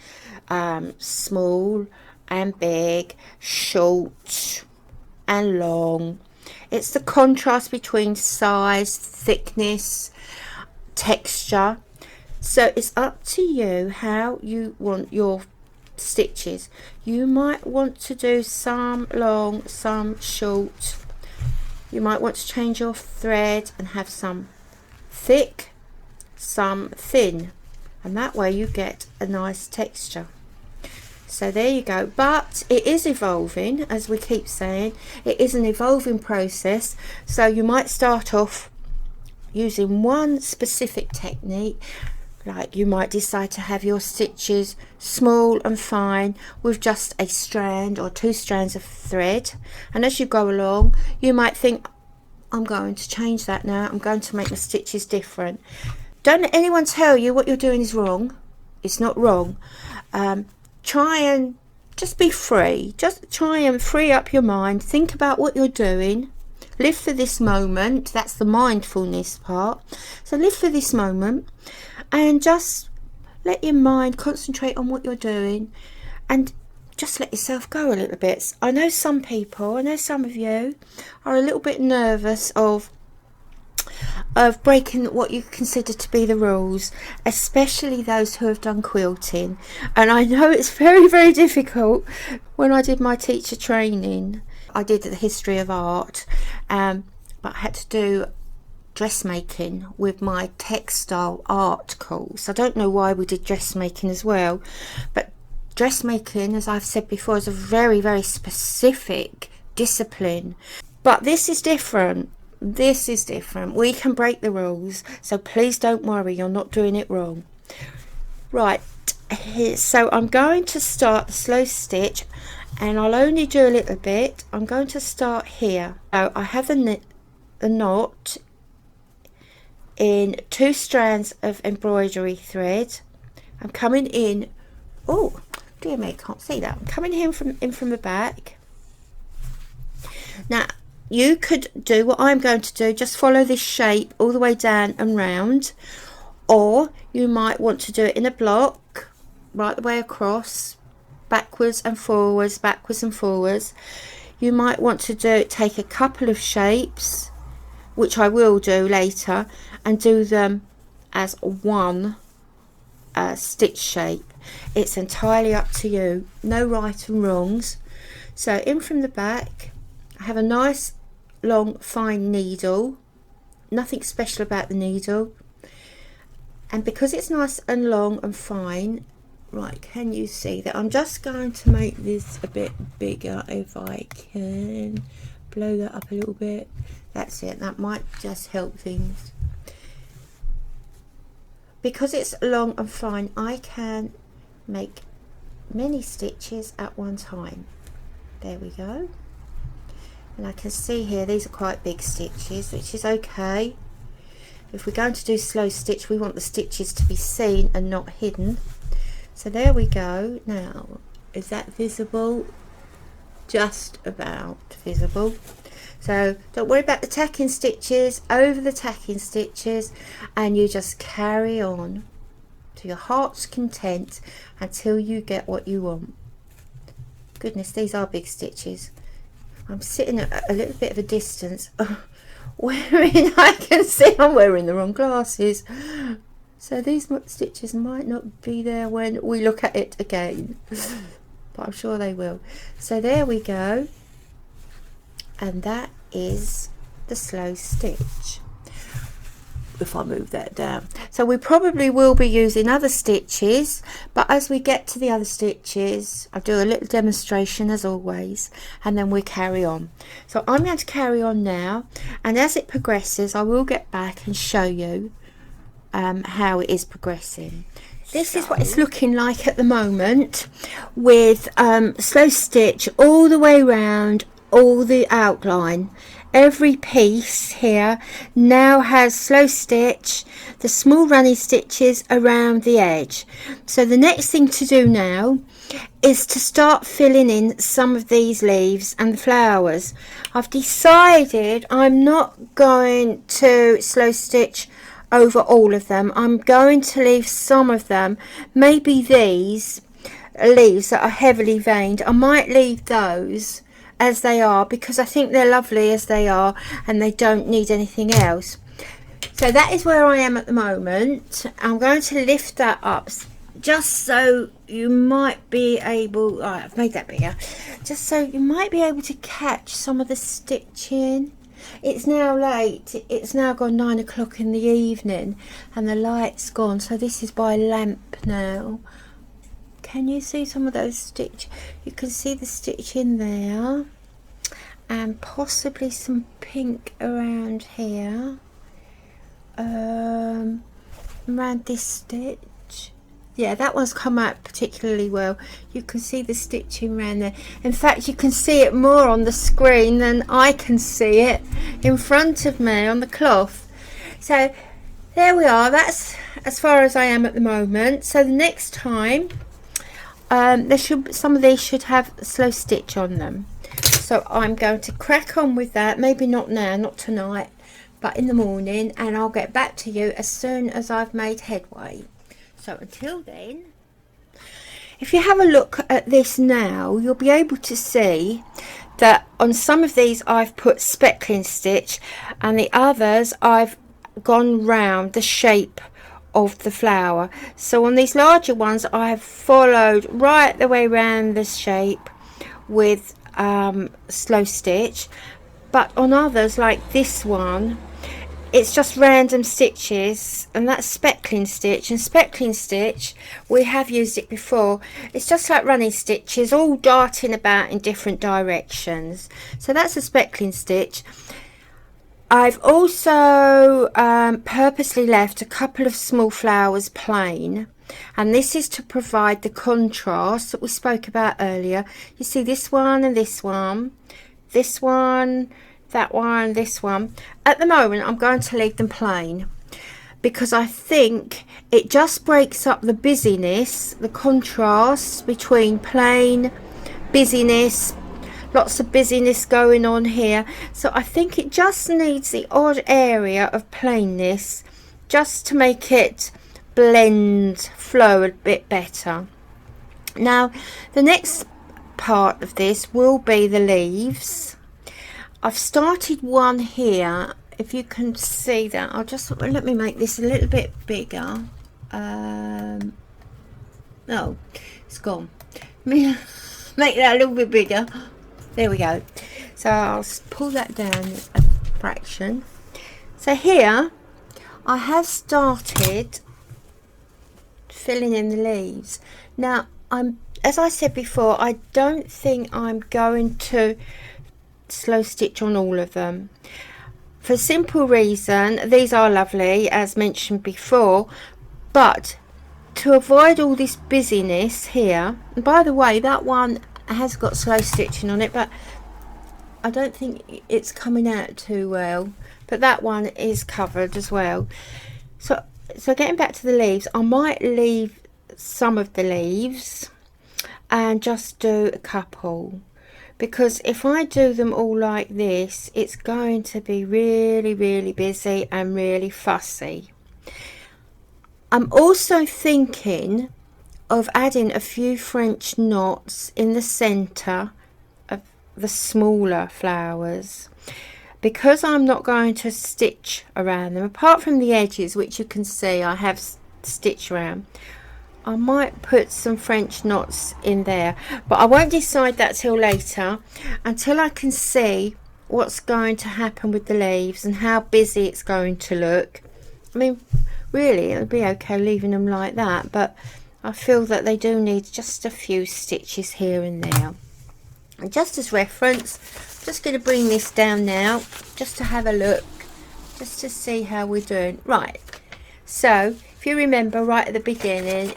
small and big, short and long. It's the contrast between size, thickness, texture. So it's up to you how you want your stitches. You might want to do some long, some short. You might want to change your thread and have some thick, some thin, and that way you get a nice texture. So there you go. But it is evolving, as we keep saying. It is an evolving process. So you might start off using one specific technique, like you might decide to have your stitches small and fine with just a strand or 2 strands of thread, and as you go along you might think, I'm going to change that now, I'm going to make my stitches different. Don't let anyone tell you what you're doing is wrong. It's not wrong. Try and just be free. Just try and free up your mind. Think about what you're doing. Live for this moment. That's the mindfulness part. So live for this moment and just let your mind concentrate on what you're doing and just let yourself go a little bit. I know some people, I know some of you are a little bit nervous of breaking what you consider to be the rules, especially those who have done quilting. And I know it's very, very difficult. When I did my teacher training, I did the history of art, but I had to do dressmaking with my textile art course. I don't know why we did dressmaking as well, but dressmaking, as I've said before, is a very, very specific discipline. But this is different. This is different. We can break the rules, so please don't worry, you're not doing it wrong. Right, here, so I'm going to start the slow stitch, and I'll only do a little bit. I'm going to start here. So I have a knot in 2 strands of embroidery thread. I'm coming in, oh dear me, can't see that. I'm coming in from the back. Now you could do what I'm going to do, just follow this shape all the way down and round, or you might want to do it in a block right the way across, backwards and forwards, backwards and forwards. You might want to take a couple of shapes, which I will do later, and do them as one stitch shape. It's entirely up to you, no right and wrongs. So in from the back, I have a nice long fine needle, nothing special about the needle, and because it's nice and long and fine, right, can you see that? I'm just going to make this a bit bigger if I can blow that up a little bit. That's it, that might just help things. Because it's long and fine, I can make many stitches at one time. There we go. And I can see here these are quite big stitches, which is okay. If we're going to do slow stitch, we want the stitches to be seen and not hidden. So there we go. Now, is that visible? Just about visible. So don't worry about the tacking stitches, over the tacking stitches, and you just carry on to your heart's content until you get what you want. Goodness, these are big stitches. I'm sitting at a little bit of a distance, wearing, I can see I'm wearing the wrong glasses. So these stitches might not be there when we look at it again, but I'm sure they will. So there we go. And that is the slow stitch. If I move that down, so we probably will be using other stitches, but as we get to the other stitches, I'll do a little demonstration as always, and then we carry on. So I'm going to carry on now, and as it progresses I will get back and show you how it is progressing. This is what it's looking like at the moment, with slow stitch all the way around, all the outline. Every piece here now has slow stitch, the small running stitches around the edge. So the next thing to do now is to start filling in some of these leaves and the flowers. I've decided I'm not going to slow stitch over all of them. I'm going to leave some of them, maybe these leaves that are heavily veined, I might leave those as they are because I think they're lovely as they are and they don't need anything else. So that is where I am at the moment. I'm going to lift that up just so you might be able, I've made that bigger, just so you might be able to catch some of the stitching. It's now late, it's now gone 9 o'clock in the evening and the light's gone, so this is by lamp now. Can you see some of those stitch? You can see the stitch in there, and possibly some pink around here, around this stitch. Yeah, that one's come out particularly well. You can see the stitching around there. In fact, you can see it more on the screen than I can see it in front of me on the cloth. So there we are. That's as far as I am at the moment. So the next time, some of these should have a slow stitch on them. So I'm going to crack on with that. Maybe not now, not tonight, but in the morning, and I'll get back to you as soon as I've made headway. So until then, if you have a look at this now, you'll be able to see that on some of these I've put speckling stitch, and the others I've gone round the shape of the flower. So on these larger ones I have followed right the way around the shape with slow stitch, but on others like this one, it's just random stitches, and that's speckling stitch. And speckling stitch, we have used it before, it's just like running stitches all darting about in different directions. So that's a speckling stitch. I've also purposely left a couple of small flowers plain, and this is to provide the contrast that we spoke about earlier. You see this one and this one, this one, that one, this one. At the moment I'm going to leave them plain because I think it just breaks up the busyness, the contrast between plain, busyness, lots of busyness going on here. So I think it just needs the odd area of plainness just to make it blend, flow a bit better. Now the next part of this will be the leaves. I've started one here, if you can see that. I'll just, let me make this a little bit bigger. Oh, it's gone. Make that a little bit bigger. There we go. So I'll pull that down a fraction. So here I have started filling in the leaves. Now as I said before, I don't think I'm going to slow stitch on all of them, for a simple reason. These are lovely as mentioned before, but to avoid all this busyness here, and by the way that one has got slow stitching on it, but I don't think it's coming out too well, but that one is covered as well. So getting back to the leaves, I might leave some of the leaves and just do a couple, because if I do them all like this, it's going to be really, really busy and really fussy. I'm also thinking of adding a few French knots in the center of the smaller flowers, because I'm not going to stitch around them, apart from the edges which you can see I have stitched around. I might put some French knots in there, but I won't decide that till later, until I can see what's going to happen with the leaves and how busy it's going to look. I mean, really it would be okay leaving them like that, but I feel that they do need just a few stitches here and there. And just as reference, I'm just going to bring this down now just to have a look, just to see how we're doing. Right, so if you remember right at the beginning,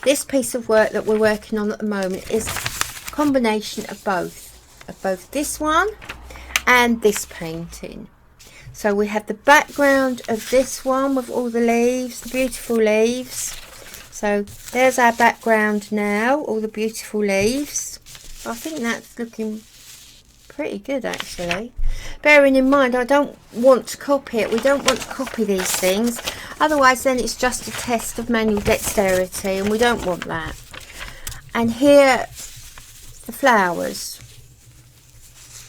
this piece of work that we're working on at the moment is a combination of both this one and this painting. So we have the background of this one with all the leaves, the beautiful leaves. So there's our background now, all the beautiful leaves. I think that's looking pretty good actually. Bearing in mind I don't want to copy it, we don't want to copy these things, otherwise then it's just a test of manual dexterity and we don't want that. And here the flowers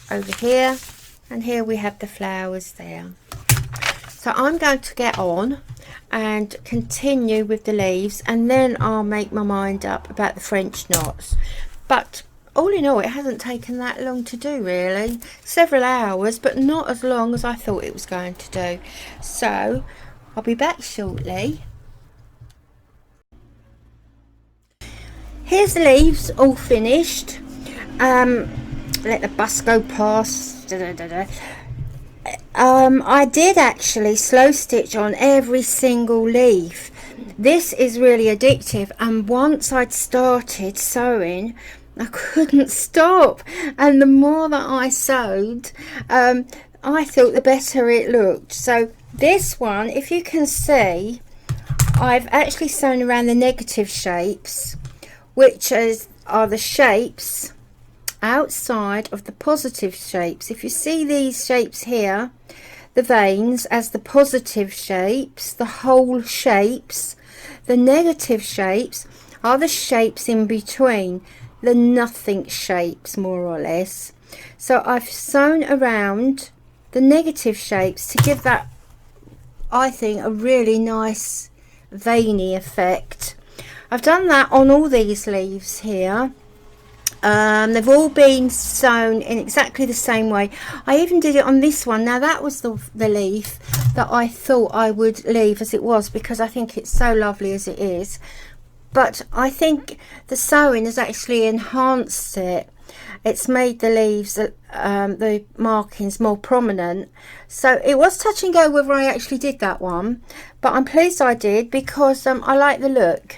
over here, and here we have the flowers there. So I'm going to get on and continue with the leaves, and then I'll make my mind up about the French knots. But all in all, it hasn't taken that long to do, really. Several hours, but not as long as I thought it was going to do. So I'll be back shortly. Here's the leaves all finished. Let the bus go past. I did actually slow stitch on every single leaf. This is really addictive, and once I'd started sewing, I couldn't stop, and the more that I sewed, I thought the better it looked. So this one, if you can see, I've actually sewn around the negative shapes, which are the shapes outside of the positive shapes. If you see these shapes here, the veins as the positive shapes, the whole shapes, the negative shapes are the shapes in between, the nothing shapes, more or less. So I've sewn around the negative shapes to give that, I think, a really nice veiny effect. I've done that on all these leaves here. They've all been sewn in exactly the same way. I even did it on this one. Now that was the leaf that I thought I would leave as it was, because I think it's so lovely as it is. But I think the sewing has actually enhanced it. It's made the leaves, the markings, more prominent. So it was touch and go whether I actually did that one, but I'm pleased I did, because I like the look.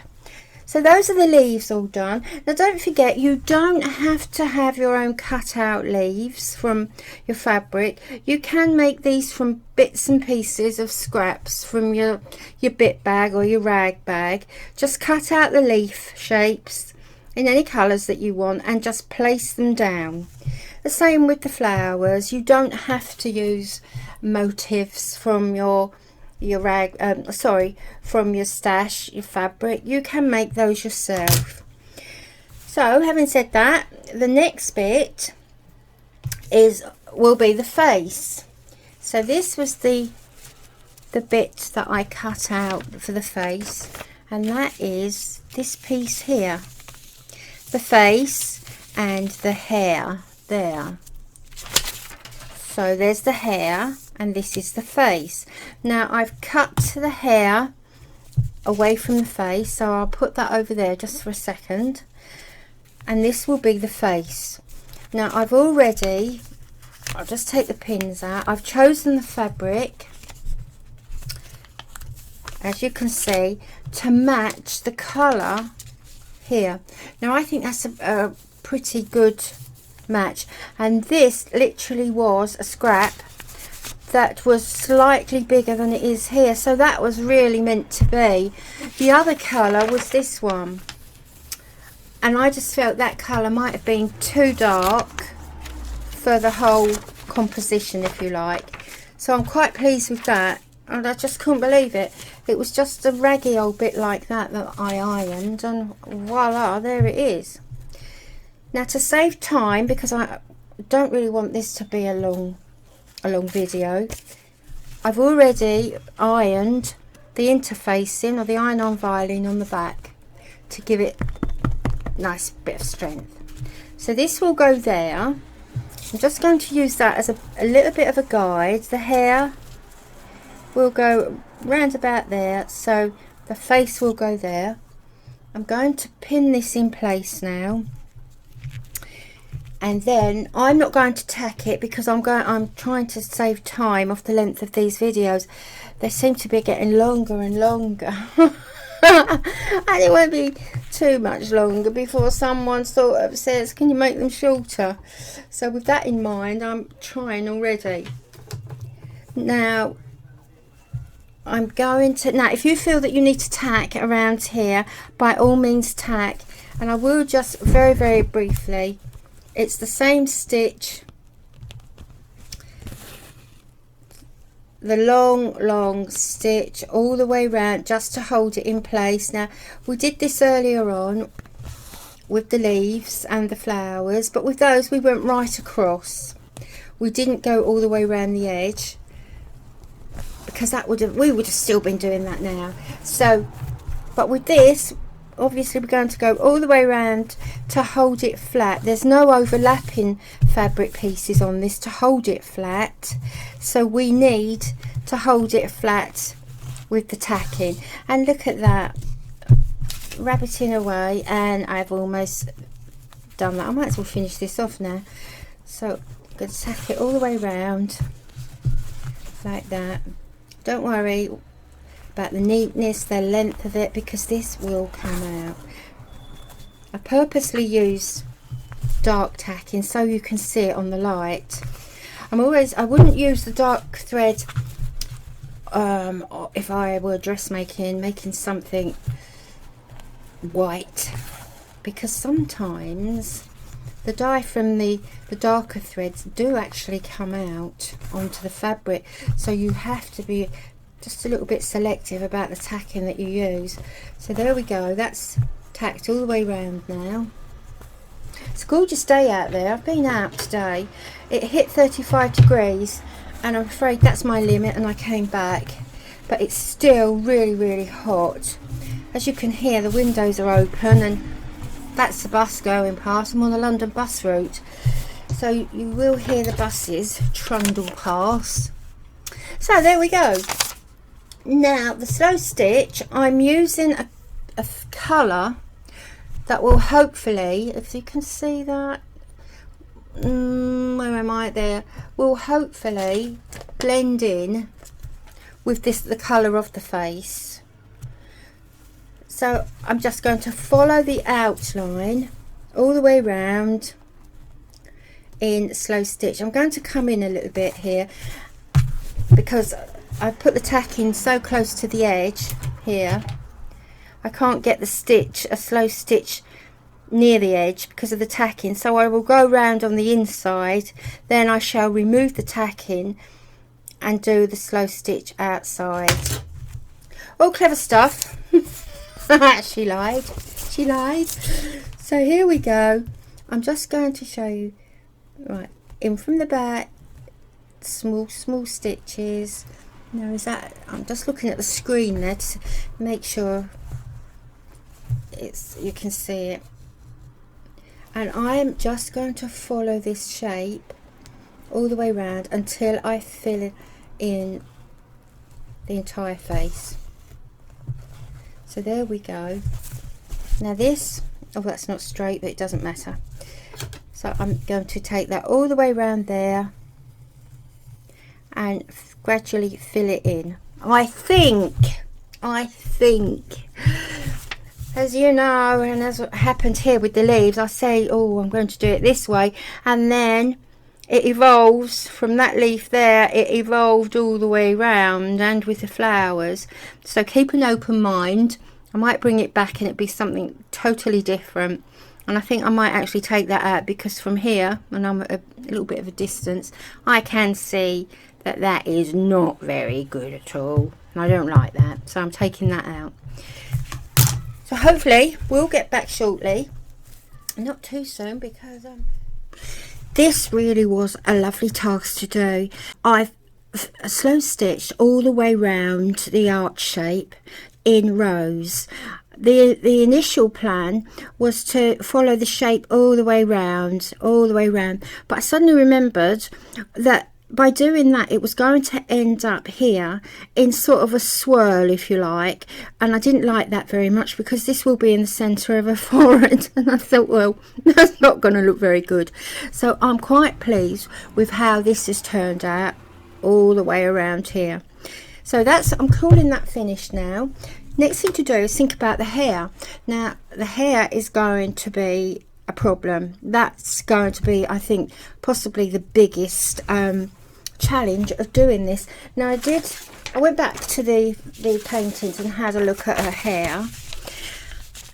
So those are the leaves all done. Now don't forget, you don't have to have your own cut out leaves from your fabric. You can make these from bits and pieces of scraps from your bit bag or your rag bag. Just cut out the leaf shapes in any colours that you want and just place them down. The same with the flowers. You don't have to use motifs from your rag, from your stash, your fabric. You can make those yourself. So having said that, the next bit will be the face. So this was the bit that I cut out for the face, and that is this piece here, the face and the hair there. So there's the hair, and this is the face. Now I've cut the hair away from the face, so I'll put that over there just for a second, and this will be the face. Now I'll just take the pins out. I've chosen the fabric, as you can see, to match the colour here. Now I think that's a pretty good match, and this literally was a scrap that was slightly bigger than it is here, so that was really meant to be. The other colour was this one, and I just felt that colour might have been too dark for the whole composition, if you like. So I'm quite pleased with that, and I just couldn't believe it. It was just a raggy old bit like that I ironed, and voila, there it is. Now to save time, because I don't really want this to be a long video, I've already ironed the interfacing, or the iron-on violin, on the back to give it a nice bit of strength. So this will go there. I'm just going to use that as a little bit of a guide. The hair will go round about there, so the face will go there. I'm going to pin this in place now, and then I'm not going to tack it, because I'm trying to save time off the length of these videos. They seem to be getting longer and longer. And it won't be too much longer before someone sort of says, can you make them shorter? So with that in mind, I'm trying already. Now I'm going to, now if you feel that you need to tack around here, by all means tack, and I will just very, very briefly, it's the same stitch, the long stitch all the way around, just to hold it in place. Now we did this earlier on with the leaves and the flowers, but with those we went right across. We didn't go all the way around the edge. because we would have still been doing that now. So, but with this, obviously we're going to go all the way around to hold it flat. There's no overlapping fabric pieces on this to hold it flat, so we need to hold it flat with the tacking. And look at that, rabbiting away, and I've almost done that. I might as well finish this off now. So I'm going to tack it all the way around like that. Don't worry about the neatness, the length of it, because this will come out. I purposely use dark tacking so you can see it on the light. I wouldn't use the dark thread if I were dressmaking, making something white, because sometimes the dye from the darker threads do actually come out onto the fabric, so you have to be just a little bit selective about the tacking that you use. So there we go, that's tacked all the way around now. It's a gorgeous day out there. I've been out today. It hit 35 degrees and I'm afraid that's my limit, and I came back, but it's still really, really hot. As you can hear, the windows are open, and that's the bus going past. I'm on the London bus route, so you will hear the buses trundle past. So there we go. Now the slow stitch, I'm using a colour that will hopefully, if you can see that, where am I, there, will hopefully blend in with the colour of the face. So I'm just going to follow the outline all the way around in slow stitch. I'm going to come in a little bit here because I put the tacking so close to the edge here. I can't get a slow stitch near the edge because of the tacking, so I will go round on the inside, then I shall remove the tacking and do the slow stitch outside. All clever stuff. She lied. So here we go. I'm just going to show you, right, in from the back, small stitches. Now I'm just looking at the screen there to make sure you can see it, and I'm just going to follow this shape all the way around until I fill in the entire face. So there we go. Now this, oh, that's not straight, but it doesn't matter. So I'm going to take that all the way around there and gradually fill it in. I think, as you know, and as what happened here with the leaves, I say, oh, I'm going to do it this way, and then it evolves from that leaf there, it evolved all the way around, and with the flowers. So keep an open mind. I might bring it back and it'd be something totally different, and I think I might actually take that out, because from here, when I'm at a little bit of a distance, I can see that is not very good at all, and I don't like that, so I'm taking that out. So hopefully we'll get back shortly, not too soon, because this really was a lovely task to do. I've slow stitched all the way round the arch shape in rows. The initial plan was to follow the shape all the way round, but I suddenly remembered that by doing that it was going to end up here in sort of a swirl, if you like, and I didn't like that very much, because this will be in the center of a forehead, and I thought, well, that's not going to look very good. So I'm quite pleased with how this has turned out all the way around here. So I'm calling that finished now. Next thing to do is think about the hair. Now the hair is going to be a problem. That's going to be, I think, possibly the biggest challenge of doing this. Now I went back to the paintings and had a look at her hair.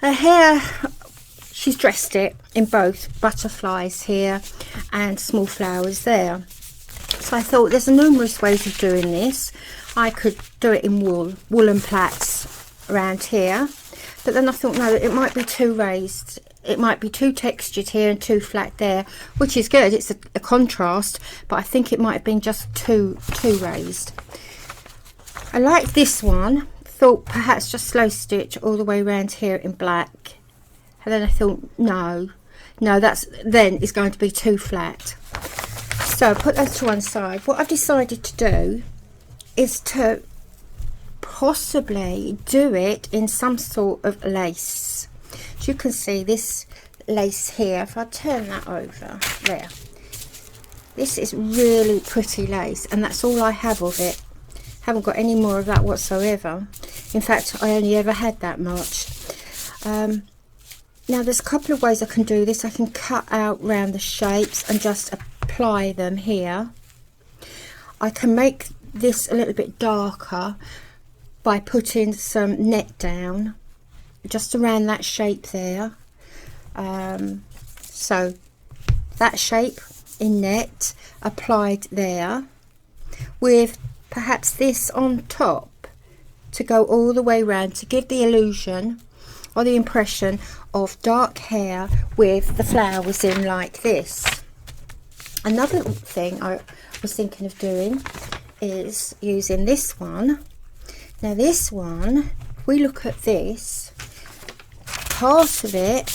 Her hair, she's dressed it in both butterflies here and small flowers there. So I thought there's numerous ways of doing this. I could do it in woolen plaits around here, but then I thought, no, it might be too raised. It might be too textured here and too flat there, which is good. It's a contrast, but I think it might have been just too raised. I like this one. Thought perhaps just slow stitch all the way around here in black, and then I thought no, that's then it's going to be too flat, so put those to one side. What I've decided to do is to possibly do it in some sort of lace. As you can see, this lace here, if I turn that over there, this is really pretty lace, and that's all I have of it. Haven't got any more of that whatsoever. In fact, I only ever had that much. Now there's a couple of ways I can do this. I can cut out round the shapes and just apply them here. I can make this a little bit darker by putting some net down just around that shape there. So that shape in net applied there, with perhaps this on top to go all the way around to give the illusion or the impression of dark hair with the flowers in like this. Another thing I was thinking of doing is using this one. Now this one, if we look at this, part of it,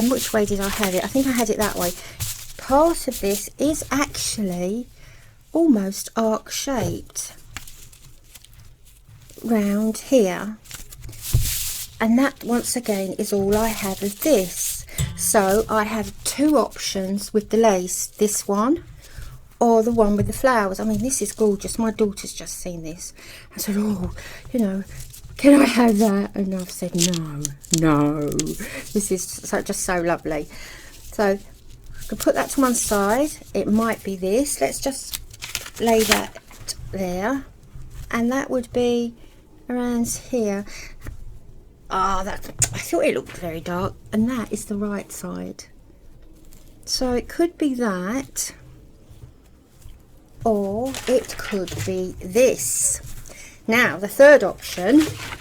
which way did I have it? I think I had it that way. Part of this is actually almost arc shaped round here, and that once again is all I have of this. So I have two options with the lace, this one or the one with the flowers. I mean, this is gorgeous. My daughter's just seen this. I said, oh, you know, can I have that? And I've said no, this is just so lovely. So I can put that to one side. It might be this. Let's just lay that there, and that would be around here. I thought it looked very dark, and that is the right side, so it could be that, or it could be this. Now the third option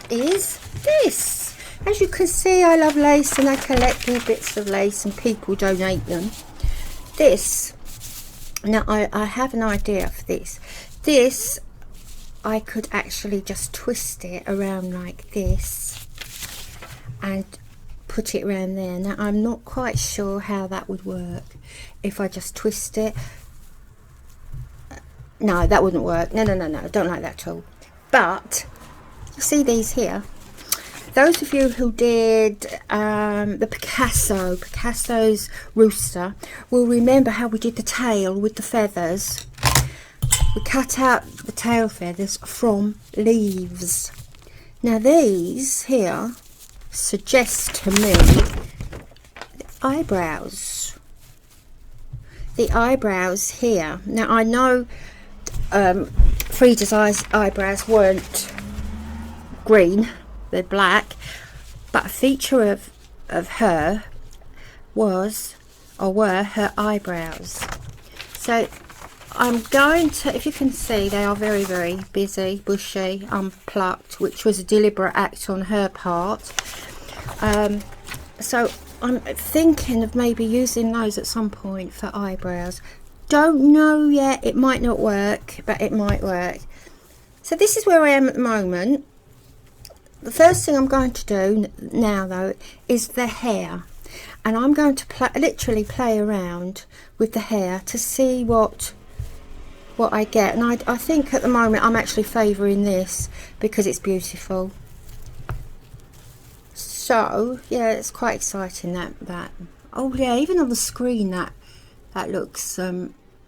is this. As you can see, I love lace, and I collect little bits of lace and people donate them. This, now I have an idea for this. This, I could actually just twist it around like this and put it around there. Now I'm not quite sure how that would work if I just twist it. No, that wouldn't work. No, I don't like that at all. But you see these here, those of you who did the Picasso's rooster will remember how we did the tail with the feathers. We cut out the tail feathers from leaves. Now these here suggest to me the eyebrows here. Now I know Frida's eyebrows weren't green, they're black, but a feature of her was, or were, her eyebrows. So I'm going to, if you can see, they are very, very busy, bushy, unplucked, which was a deliberate act on her part. So I'm thinking of maybe using those at some point for eyebrows. Don't know yet, it might not work, but it might work. So this is where I am at the moment. The first thing I'm going to do now though is the hair, and I'm going to literally play around with the hair to see what I get. And I think at the moment I'm actually favouring this because it's beautiful. So yeah, it's quite exciting that oh yeah, even on the screen that looks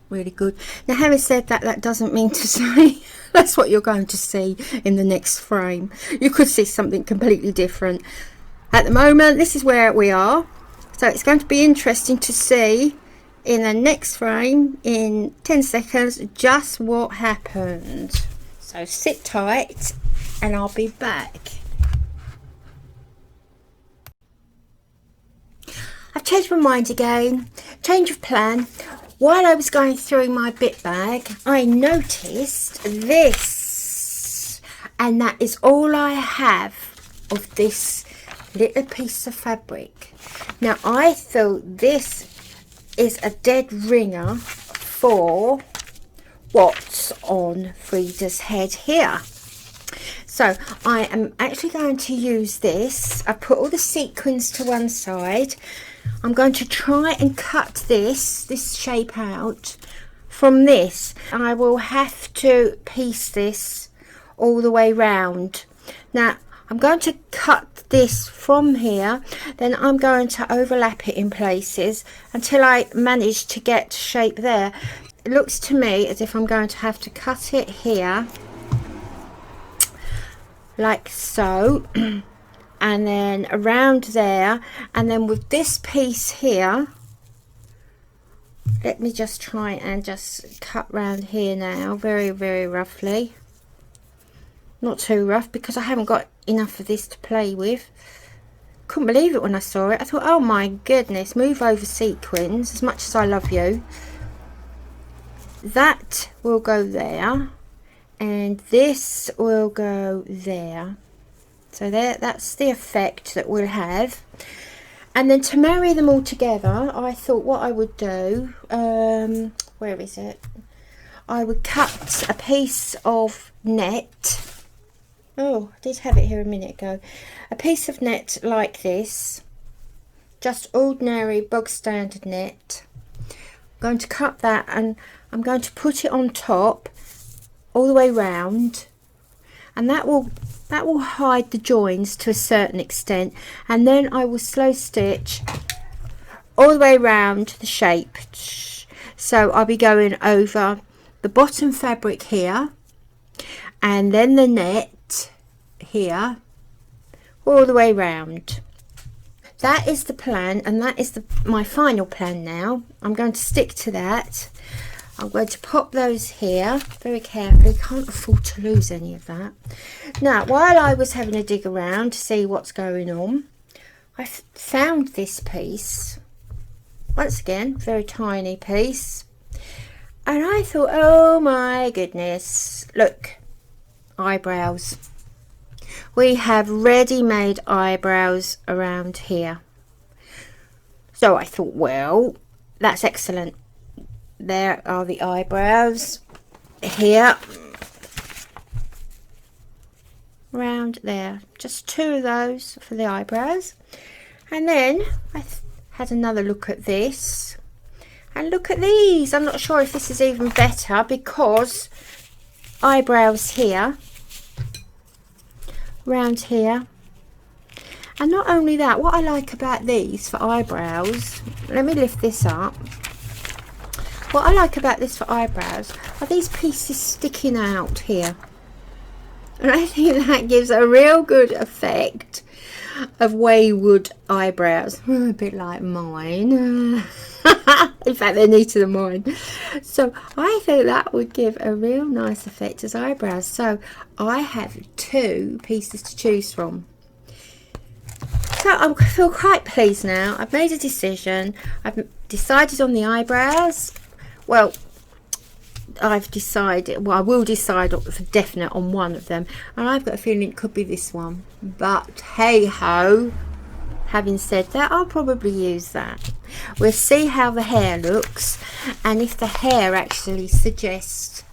really good. Now having said that, that doesn't mean to say that's what you're going to see in the next frame. You could see something completely different. At the moment this is where we are, so it's going to be interesting to see in the next frame in 10 seconds just what happened. So sit tight and I'll be back. I've changed my mind again, change of plan. While I was going through my bit bag, I noticed this, and that is all I have of this little piece of fabric. Now I thought this is a dead ringer for what's on Frida's head here. So I am actually going to use this. I put all the sequins to one side. I'm going to try and cut this shape out from this. I will have to piece this all the way round. Now I'm going to cut this from here, then I'm going to overlap it in places until I manage to get shape there. It looks to me as if I'm going to have to cut it here like so, and then around there, and then with this piece here, let me just try and just cut round here now, very, very roughly. Not too rough because I haven't got enough of this to play with. Couldn't believe it when I saw it. I thought, oh my goodness, move over sequins, as much as I love you. That will go there, and this will go there. So there, that's the effect that we'll have. And then to marry them all together, I thought what I would do, where is it? I would cut a piece of net. Oh, I did have it here a minute ago. A piece of net like this, just ordinary bog standard net. I'm going to cut that and I'm going to put it on top all the way round, and that will hide the joins to a certain extent, and then I will slow stitch all the way around the shape. So I'll be going over the bottom fabric here, and then the net here, all the way round. That is the plan, and that is my final plan now. I'm going to stick to that. I'm going to pop those here very carefully. Can't afford to lose any of that. Now, while I was having a dig around to see what's going on, I found this piece. Once again, very tiny piece. And I thought, oh my goodness, look, eyebrows. We have ready-made eyebrows around here. So I thought, well, that's excellent. There are the eyebrows here, round there. Just two of those for the eyebrows. And then I had another look at this. And look at these. I'm not sure if this is even better because eyebrows here, round here. And not only that, what I like about these for eyebrows, let me lift this up. What I like about this for eyebrows are these pieces sticking out here. And I think that gives a real good effect of wayward eyebrows. A bit like mine. In fact, they're neater than mine. So I think that would give a real nice effect as eyebrows. So I have two pieces to choose from. So I feel quite pleased now. I've made a decision. I've decided on the eyebrows. Well, I've decided, well, I will decide for definite on one of them, and I've got a feeling it could be this one. But hey ho, having said that, I'll probably use that. We'll see how the hair looks, and if the hair actually suggests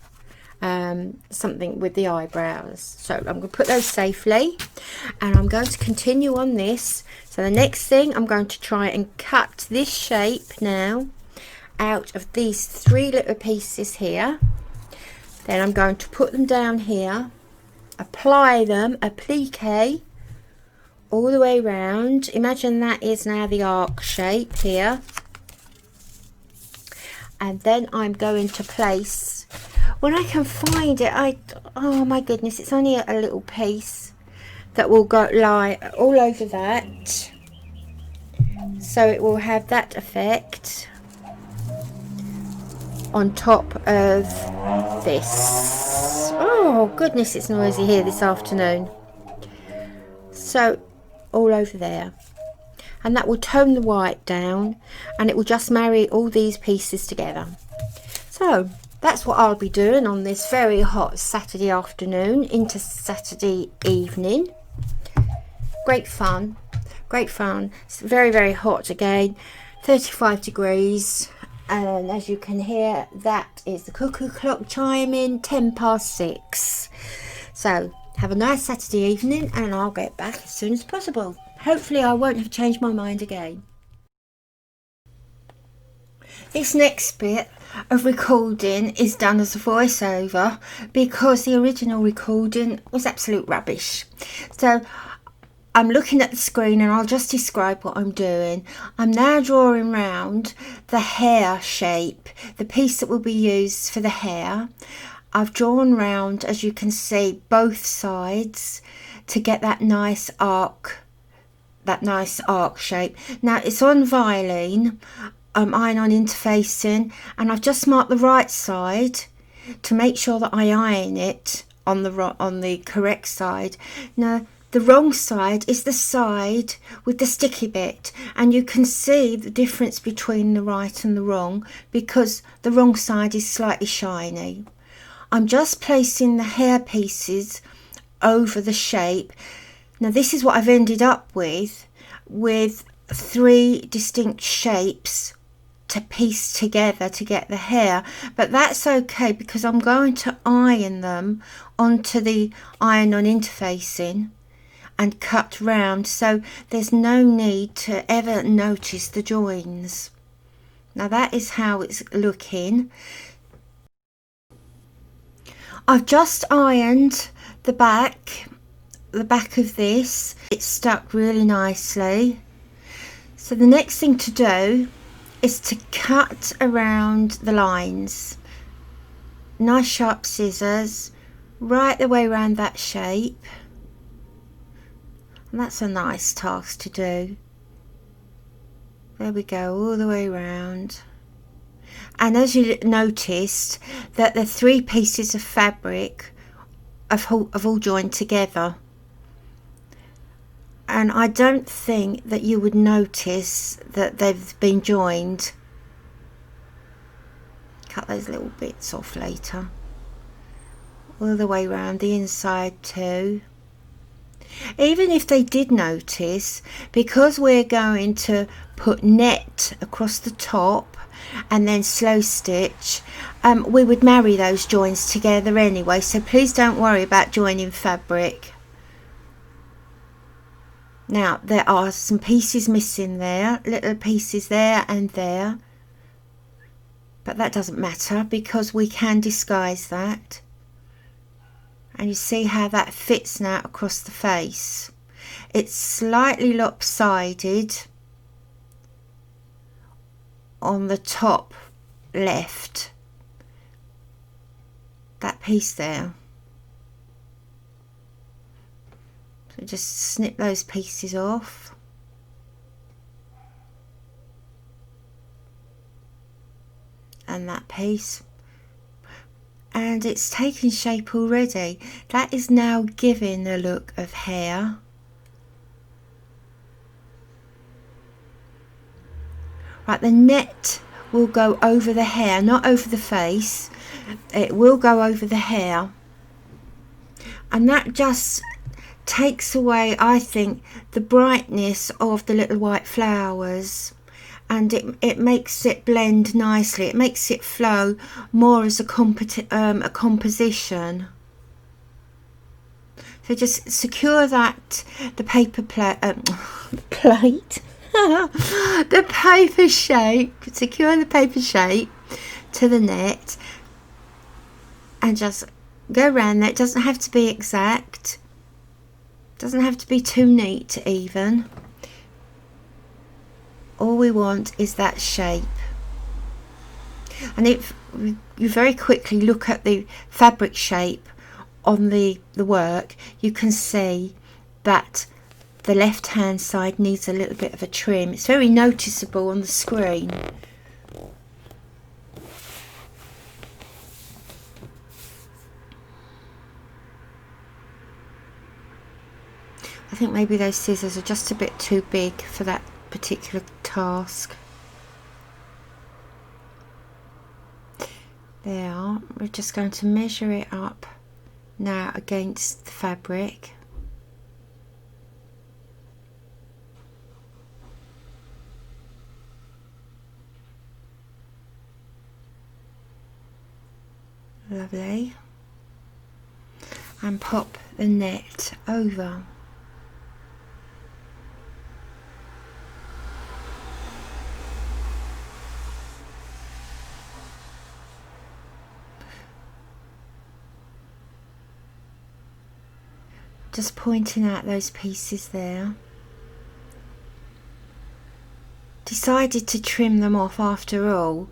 something with the eyebrows. So I'm going to put those safely, and I'm going to continue on this. So the next thing, I'm going to try and cut this shape now out of these three little pieces here. Then I'm going to put them down here, apply them, applique all the way around. Imagine that is now the arc shape here, and then I'm going to place, when I can find it, oh my goodness, it's only a little piece that will go lie all over that, so it will have that effect on top of this. Oh goodness, it's noisy here this afternoon. So all over there, and that will tone the white down, and it will just marry all these pieces together. So that's what I'll be doing on this very hot Saturday afternoon into Saturday evening. Great fun, great fun. It's very, very hot again, 35 degrees. And as you can hear, that is the cuckoo clock chiming 6:10. So Have a nice Saturday evening, and I'll get back as soon as possible. Hopefully I won't have changed my mind again. This next bit of recording is done as a voiceover because the original recording was absolute rubbish. So I'm looking at the screen and I'll just describe what I'm doing. I'm now drawing round the hair shape, the piece that will be used for the hair. I've drawn round, as you can see, both sides to get that nice arc shape. Now it's on Violin, iron-on interfacing, and I've just marked the right side to make sure that I iron it on the correct side. Now the wrong side is the side with the sticky bit, and you can see the difference between the right and the wrong because the wrong side is slightly shiny. I'm just placing the hair pieces over the shape. Now this is what I've ended up with 3 distinct shapes to piece together to get the hair, but that's okay because I'm going to iron them onto the iron-on interfacing and cut round, so there's no need to ever notice the joins. Now that is how it's looking. I've just ironed the back of this. It's stuck really nicely. So the next thing to do is to cut around the lines. Nice sharp scissors right the way around that shape. And that's a nice task to do. There we go, all the way around. And as you noticed, that the 3 pieces of fabric have all joined together. And I don't think that you would notice that they've been joined. Cut those little bits off later. All the way around the inside too. Even if they did notice, because we're going to put net across the top and then slow stitch, we would marry those joins together anyway, so please don't worry about joining fabric. Now there are some pieces missing there, little pieces there and there, but that doesn't matter because we can disguise that. And you see how that fits now across the face. It's slightly lopsided on the top left, that piece there. So just snip those pieces off. And that piece. And it's taking shape already. That is now giving the look of hair. Right, the net will go over the hair, not over the face. It will go over the hair. And that just takes away, I think, the brightness of the little white flowers. And it makes it blend nicely. It makes it flow more as a composition. So just secure that, the paper plate, the paper shape, secure the paper shape to the net and just go around there. It doesn't have to be exact. It doesn't have to be too neat even. All we want is that shape. And if you very quickly look at the fabric shape on the work, you can see that the left hand side needs a little bit of a trim. It's very noticeable on the screen. I think maybe those scissors are just a bit too big for that particular task. There, we're just going to measure it up now against the fabric. Lovely. And pop the net over. Just pointing out those pieces there. Decided to trim them off after all.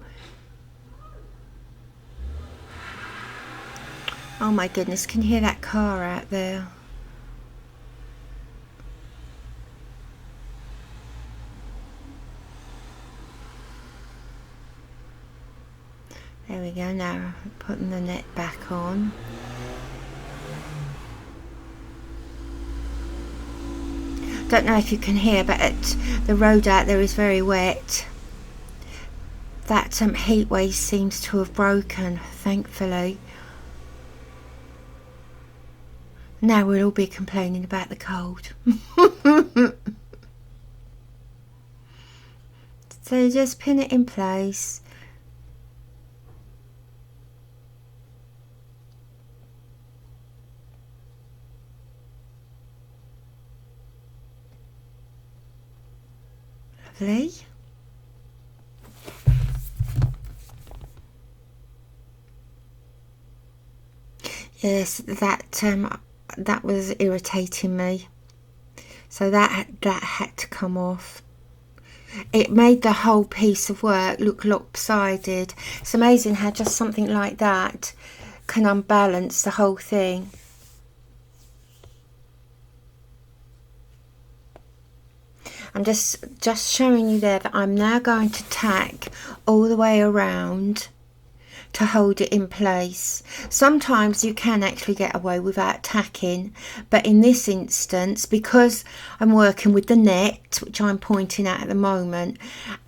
Oh my goodness, can you hear that car out there? There we go, now putting the net back on. Don't know if you can hear, but the road out there is very wet. That heat wave seems to have broken, thankfully. Now we'll all be complaining about the cold. So just pin it in place. Lovely. Yes, that was irritating me, so that had to come off. It made the whole piece of work look lopsided. It's amazing how just something like that can unbalance the whole thing. I'm just showing you there that I'm now going to tack all the way around to hold it in place. Sometimes you can actually get away without tacking, but in this instance, because I'm working with the net, which I'm pointing at the moment,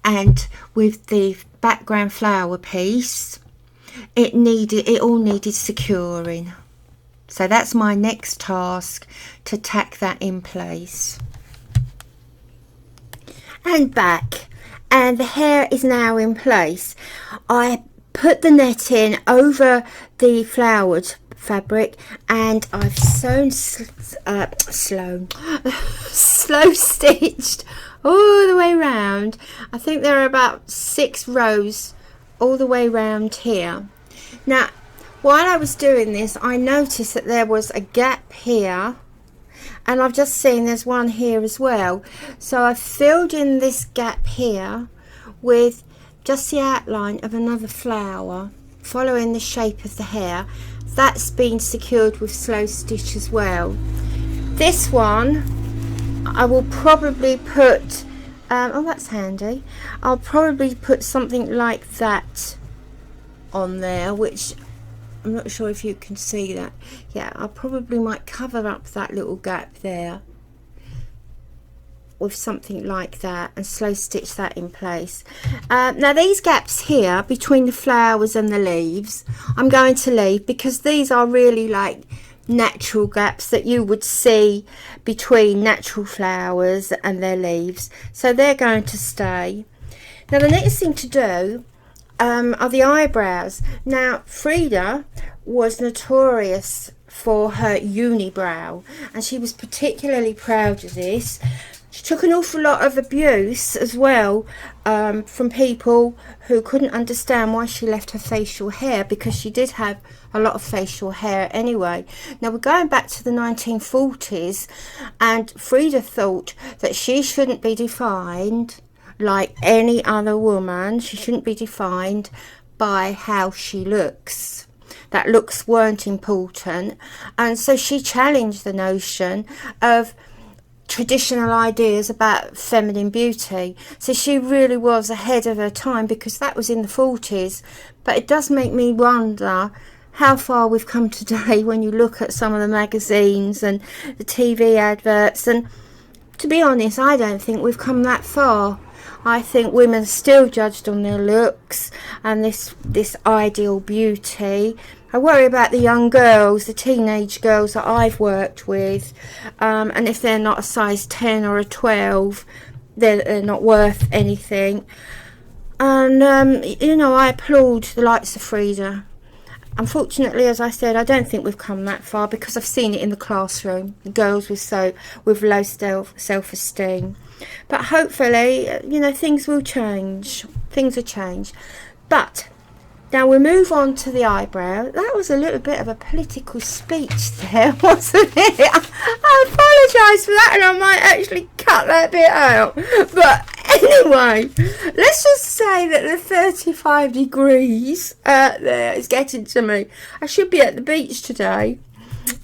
and with the background flower piece, it all needed securing. So that's my next task, to tack that in place. And back, and the hair is now in place. I put the net in over the flowered fabric, and I've slow stitched all the way round. I think there are about 6 rows all the way round here. Now, while I was doing this, I noticed that there was a gap here, and I've just seen there's one here as well. So I filled in this gap here with just the outline of another flower, following the shape of the hair. That's been secured with slow stitch as well. This one I will probably put oh, that's handy. I'll probably put something like that on there, which I'm not sure if you can see that. Yeah, I probably might cover up that little gap there with something like that and slow stitch that in place. Now these gaps here between the flowers and the leaves I'm going to leave, because these are really like natural gaps that you would see between natural flowers and their leaves, so they're going to stay. Now the next thing to do are the eyebrows. Now Frida was notorious for her unibrow, and she was particularly proud of this. She took an awful lot of abuse as well from people who couldn't understand why she left her facial hair, because she did have a lot of facial hair anyway. Now we're going back to the 1940s, and Frida thought that she shouldn't be defined like any other woman. She shouldn't be defined by how she looks. That looks weren't important, and so she challenged the notion of traditional ideas about feminine beauty. So she really was ahead of her time, because that was in the 40s. But it does make me wonder how far we've come today when you look at some of the magazines and the TV adverts, and to be honest, I don't think we've come that far. I think women are still judged on their looks and this ideal beauty. I worry about the young girls, the teenage girls that I've worked with, and if they're not a size 10 or a 12, they're not worth anything. And you know, I applaud the likes of Frida unfortunately, as I said, I don't think we've come that far, because I've seen it in the classroom, girls with low self-esteem. But hopefully, you know, things will change. Things will change. But now we move on to the eyebrow. That was a little bit of a political speech there, wasn't it? I apologise for that, and I might actually cut that bit out. But anyway, let's just say that the 35 degrees there is getting to me. I should be at the beach today,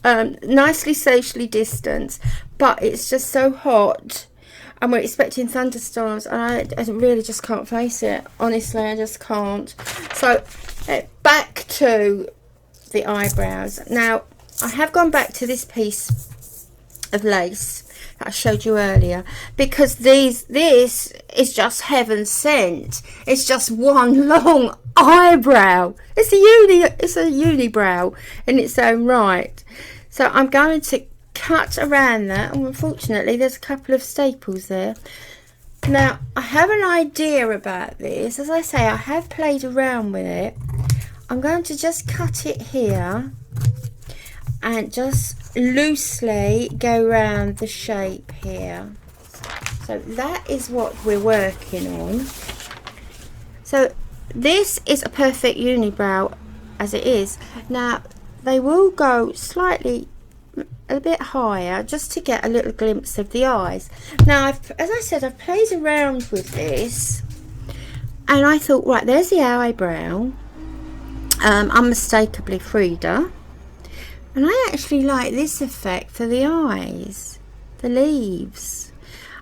nicely socially distanced, but it's just so hot. And we're expecting thunderstorms, and I really just can't face it. Honestly, I just can't. So, back to the eyebrows. Now, I have gone back to this piece of lace that I showed you earlier, because this is just heaven sent. It's just one long eyebrow. It's a unibrow in its own right. So I'm going to cut around that, and unfortunately there's a couple of staples there. Now I have an idea about this. As I say, I have played around with it. I'm going to just cut it here and just loosely go around the shape here. So that is what we're working on. So this is a perfect unibrow as it is. Now they will go slightly a bit higher just to get a little glimpse of the eyes. Now as I said, I've played around with this, and I thought, right, there's the eyebrow, unmistakably Frida, and I actually like this effect for the eyes, the leaves.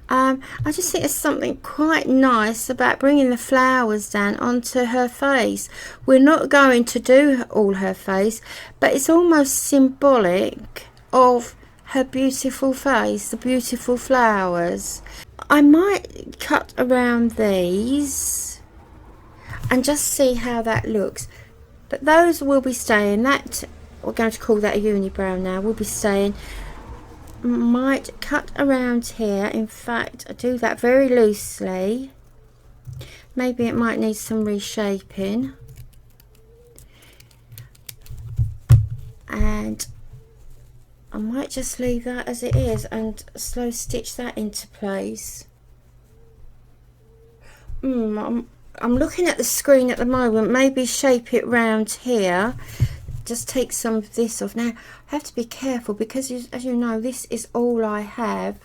I just think there's something quite nice about bringing the flowers down onto her face. We're not going to do all her face, but it's almost symbolic of her beautiful face, the beautiful flowers. I might cut around these and just see how that looks, but those will be staying. That, we're going to call that a unibrow now, will be staying. Might cut around here. In fact, I do that very loosely. Maybe it might need some reshaping, and I might just leave that as it is and slow stitch that into place. I'm looking at the screen at the moment. Maybe shape it round here. Just take some of this off. Now I have to be careful because, as you know, this is all I have.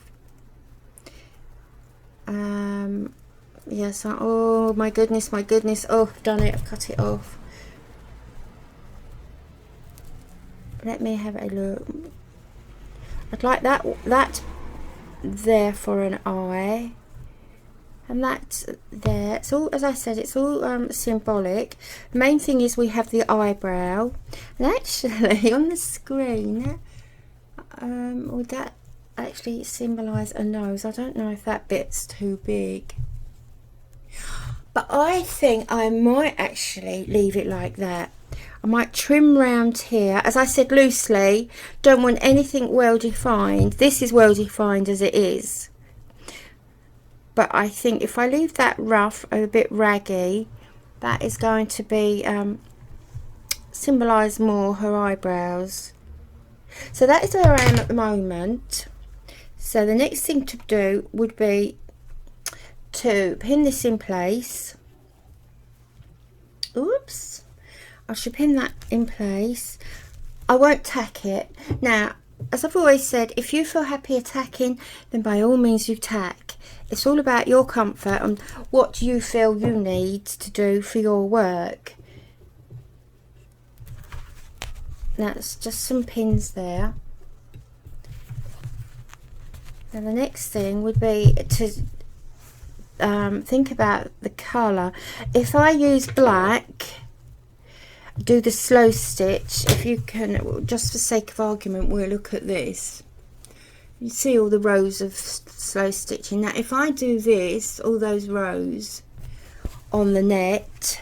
Yes. Oh my goodness, my goodness. Oh, I've done it. I've cut it off. Let me have a look. I'd like that there for an eye, and that there. It's all, as I said, it's all symbolic. The main thing is we have the eyebrow, and actually on the screen, would that actually symbolise a nose? I don't know if that bit's too big, but I think I might actually leave it like that. I might trim round here, as I said, loosely. Don't want anything well defined. This is well defined as it is, but I think if I leave that rough or a bit raggy, that is going to be symbolise more her eyebrows. So that is where I am at the moment. So the next thing to do would be to pin this in place. Oops. I should pin that in place. I won't tack it. Now, as I've always said, if you feel happier tacking, then by all means you tack. It's all about your comfort and what you feel you need to do for your work. That's just some pins there. Now the next thing would be to think about the colour. If I use black, do the slow stitch. If you can, just for sake of argument, we'll look at this. You see all the rows of slow stitching. Now if I do this, all those rows on the net,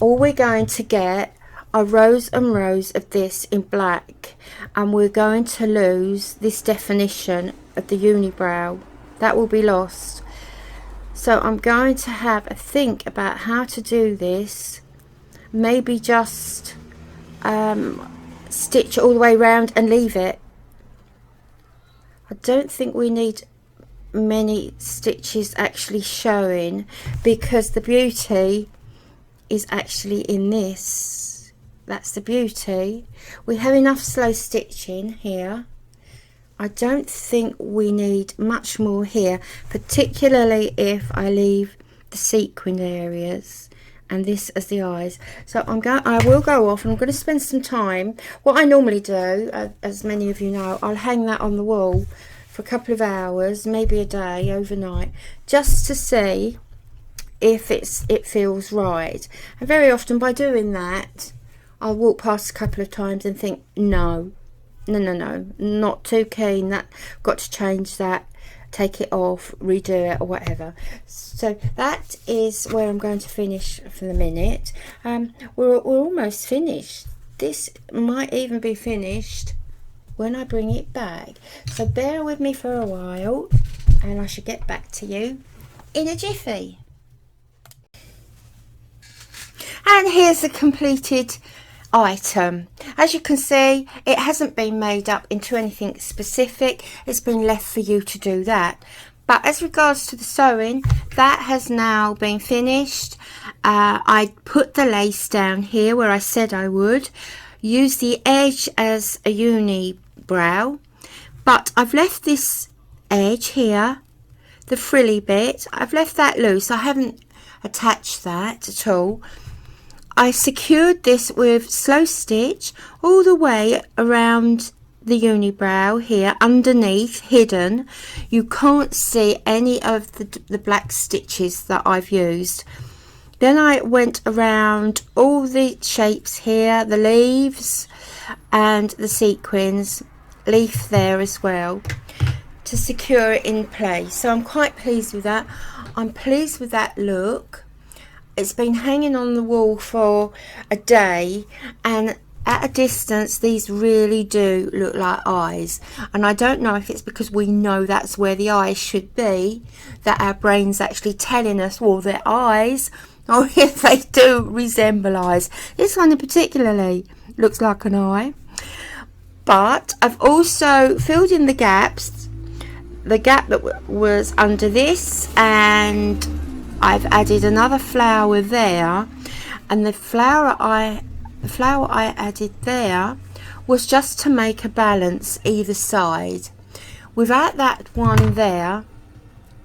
all we're going to get are rows and rows of this in black, and we're going to lose this definition of the unibrow. That will be lost. So I'm going to have a think about how to do this. Maybe just stitch all the way around and leave it. I don't think we need many stitches actually showing, because the beauty is actually in this. That's the beauty. We have enough slow stitching here. I don't think we need much more here, particularly if I leave the sequined areas and this as the eyes. So I will go off and I'm going to spend some time. What I normally do, as many of you know, I'll hang that on the wall for a couple of hours, maybe a day, overnight, just to see if it feels right. And very often by doing that, I'll walk past a couple of times and think, no, not too keen, that got to change that, take it off, redo it, or whatever. So that is where I'm going to finish for the minute. We're almost finished. This might even be finished when I bring it back, so bear with me for a while and I should get back to you in a jiffy. And here's the completed item. As you can see, it hasn't been made up into anything specific. It's been left for you to do that. But as regards to the sewing, that has now been finished. I put the lace down here where I said I would. Use the edge as a unibrow, but I've left this edge here, the frilly bit, I've left that loose. I haven't attached that at all. I secured this with slow stitch all the way around the unibrow here, underneath, hidden. You can't see any of the black stitches that I've used. Then I went around all the shapes here, the leaves and the sequins, leaf there as well, to secure it in place. So I'm quite pleased with that. I'm pleased with that look. It's been hanging on the wall for a day, and at a distance these really do look like eyes. And I don't know if it's because we know that's where the eyes should be, that our brain's actually telling us, well, they're eyes, or if they do resemble eyes. This one in particularly looks like an eye. But I've also filled in the gaps, the gap that was under this, and I've added another flower there, and the flower I added there was just to make a balance either side. Without that one there,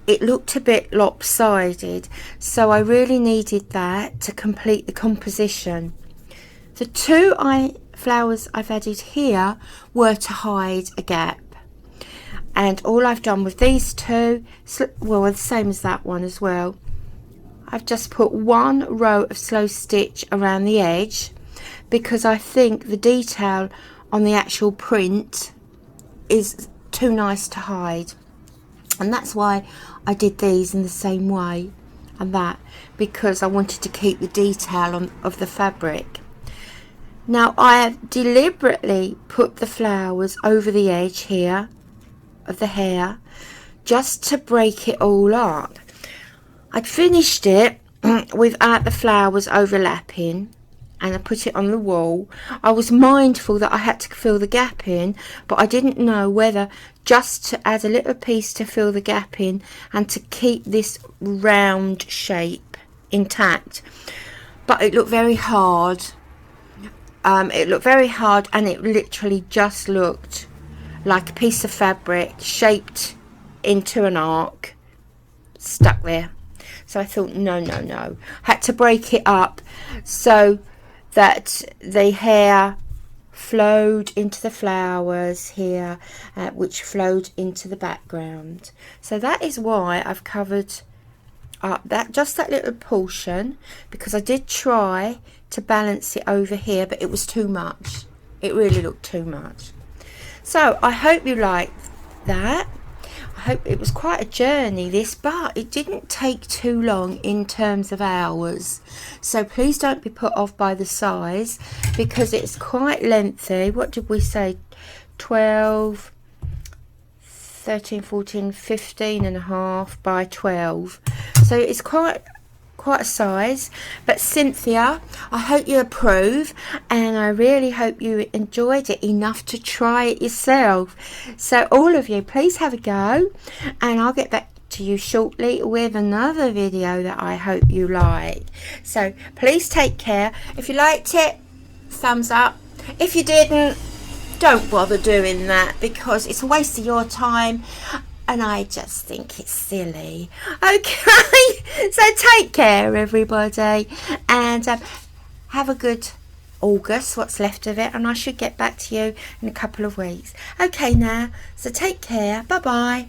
it looked a bit lopsided, so I really needed that to complete the composition. The two flowers I've added here were to hide a gap, and all I've done with these two, well, the same as that one as well, I've just put one row of slow stitch around the edge, because I think the detail on the actual print is too nice to hide, and that's why I did these in the same way, and that because I wanted to keep the detail of the fabric. Now I have deliberately put the flowers over the edge here of the hair just to break it all up. I'd finished it without the flowers overlapping, and I put it on the wall. I was mindful that I had to fill the gap in, but I didn't know whether just to add a little piece to fill the gap in and to keep this round shape intact. But it looked very hard. And it literally just looked like a piece of fabric shaped into an arc stuck there. So I thought, no. Had to break it up so that the hair flowed into the flowers here, which flowed into the background. So that is why I've covered up that little portion, because I did try to balance it over here, but it was too much. It really looked too much. So I hope you liked that. I hope it was quite a journey, this, but it didn't take too long in terms of hours. So please don't be put off by the size, because it's quite lengthy. What did we say? 12, 13, 14, 15 and a half by 12. So it's quite quite a size. But Cynthia, I hope you approve, and I really hope you enjoyed it enough to try it yourself. So all of you, please have a go, and I'll get back to you shortly with another video that I hope you like. So please take care. If you liked it, thumbs up. If you didn't, don't bother doing that, because it's a waste of your time and I just think it's silly. Okay, so take care everybody, and have a good August, what's left of it, and I should get back to you in a couple of weeks. Okay now, so take care, bye bye.